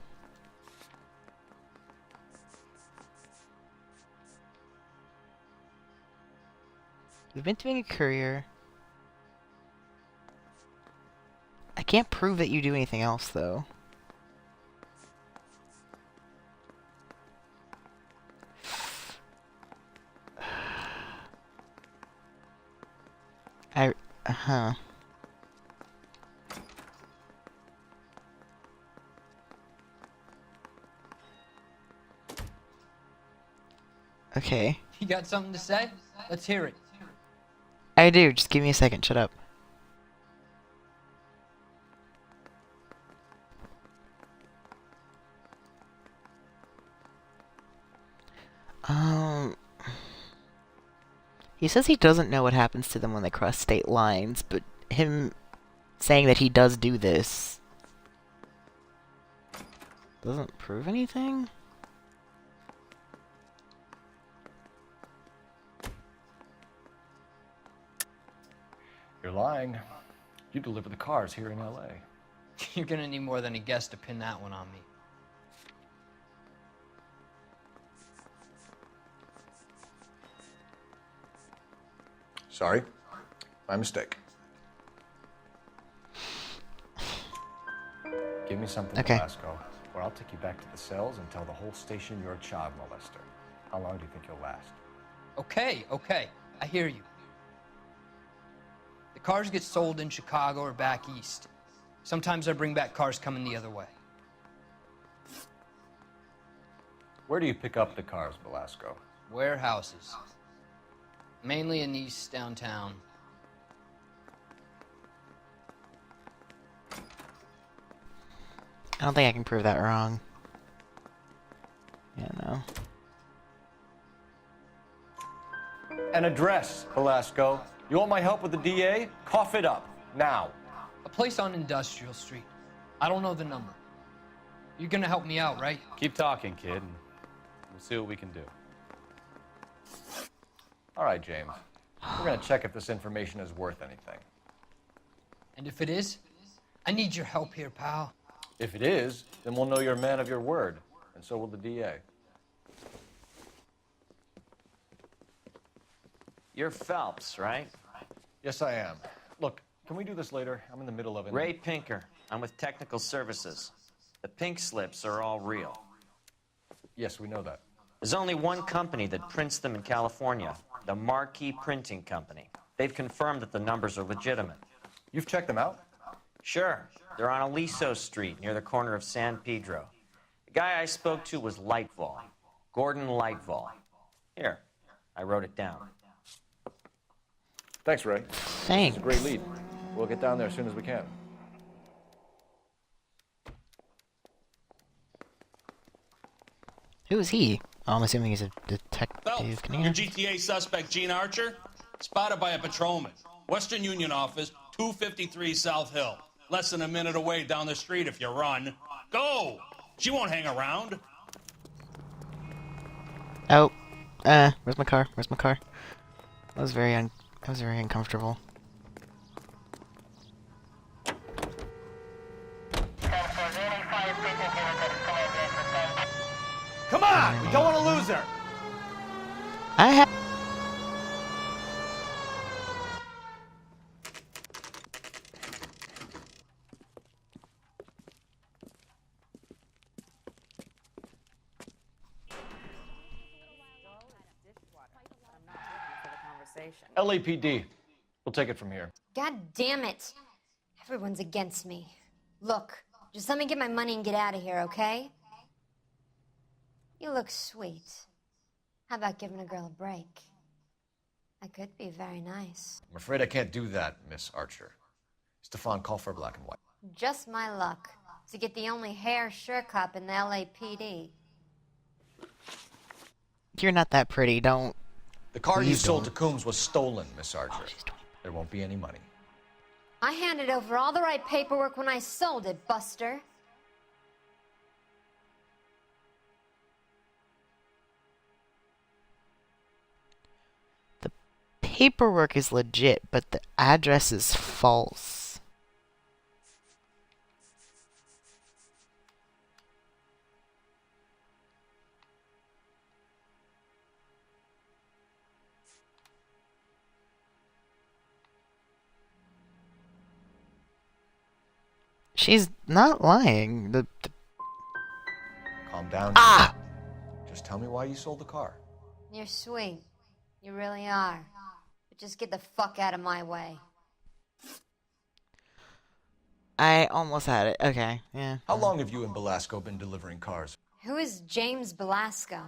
You've been doing a courier. I can't prove that you do anything else, though. Uh-huh. Okay. You got something to say? Let's hear it. I do, just give me a second, shut up. He says he doesn't know what happens to them when they cross state lines, but him saying that he does do this doesn't prove anything? You're lying. You deliver the cars here in LA. You're gonna need more than a guess to pin that one on me. Sorry. My mistake. Give me something, Okay. Velasco, or I'll take you back to the cells and tell the whole station you're a child molester. How long do you think you'll last? Okay, okay. I hear you. The cars get sold in Chicago or back east. Sometimes I bring back cars coming the other way. Where do you pick up the cars, Velasco? Warehouses. Mainly in East downtown. I don't think I can prove that wrong. Yeah, no. An address, Velasco. You want my help with the DA? Cough it up, now. A place on Industrial Street. I don't know the number. You're gonna help me out, right? Keep talking, kid, and we'll see what we can do. All right, James. We're gonna check if this information is worth anything. And if it is, I need your help here, pal. If it is, then we'll know you're a man of your word, and so will the DA. You're Phelps, right? Yes, I am. Look, can we do this later? I'm in the middle of it. Ray Pinker. I'm with Technical Services. The pink slips are all real. Yes, we know that. There's only one company that prints them in California, the Marquee Printing Company. They've confirmed that the numbers are legitimate. You've checked them out? Sure. They're on Aliso Street, near the corner of San Pedro. The guy I spoke to was Lightval. Gordon Lightval. Here, I wrote it down. Thanks, Ray. Thanks. It's a great lead. We'll get down there as soon as we can. Who is he? Oh, I'm assuming he's a detective. Phelps, Can you your GTA suspect, Gene Archer, spotted by a patrolman. Western Union office, 253 South Hill. Less than a minute away down the street if you run. Go! She won't hang around. Oh, where's my car? Where's my car? That was very uncomfortable. Come on! We don't want to lose her! I have. LAPD. We'll take it from here. God damn it. Everyone's against me. Look, just let me get my money and get out of here, okay? You look sweet. How about giving a girl a break? I could be very nice. I'm afraid I can't do that, Miss Archer. Stefan, call for black and white. Just my luck to get the only hair sure cop in the LAPD. You're not that pretty. Don't. The car you Please sold don't. to Coombs was stolen, Miss Archer. There won't be any money. I handed over all the right paperwork when I sold it, Buster. Paperwork is legit, but the address is false. She's not lying. Calm down. Ah! Just tell me why you sold the car. You're sweet. You really are. But just get the fuck out of my way. I almost had it. Okay, yeah. How long have you and Belasco been delivering cars? Who is James Belasco?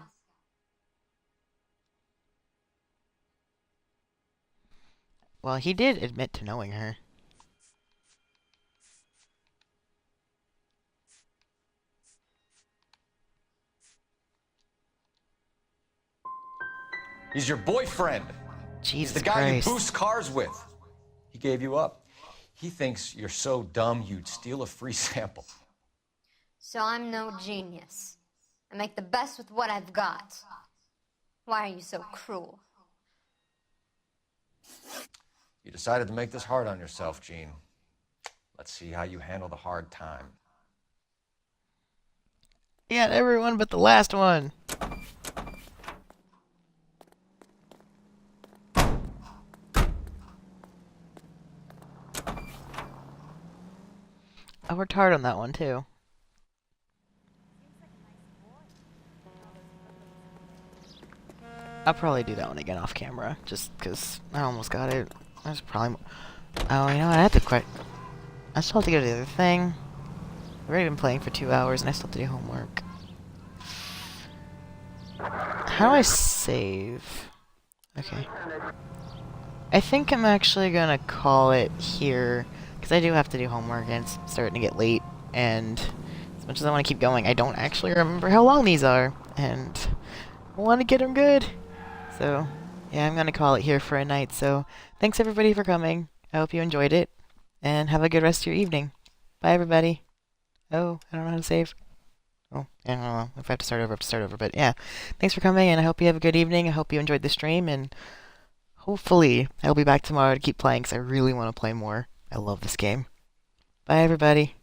Well, he did admit to knowing her. He's your boyfriend. Jesus He's the guy Christ. you boost cars with. He gave you up. He thinks you're so dumb you'd steal a free sample. So I'm no genius. I make the best with what I've got. Why are you so cruel? You decided to make this hard on yourself, Gene. Let's see how you handle the hard time. Yeah, everyone but the last one. I worked hard on that one, too. I'll probably do that one again off camera, just because I almost got it. That's probably... Oh, you know what? I have to quit. I still have to go to the other thing. I've already been playing for 2 hours, and I still have to do homework. How do I save? Okay. I think I'm actually gonna call it here, because I do have to do homework, and it's starting to get late, and as much as I want to keep going, I don't actually remember how long these are, and I want to get them good. So, yeah, I'm gonna call it here for a night, so thanks everybody for coming. I hope you enjoyed it, and have a good rest of your evening. Bye, everybody. Oh, I don't know how to save. Oh, I don't know. If I have to start over, I have to start over. But yeah, thanks for coming, and I hope you have a good evening. I hope you enjoyed the stream, and hopefully I'll be back tomorrow to keep playing, because I really want to play more. I love this game. Bye, everybody.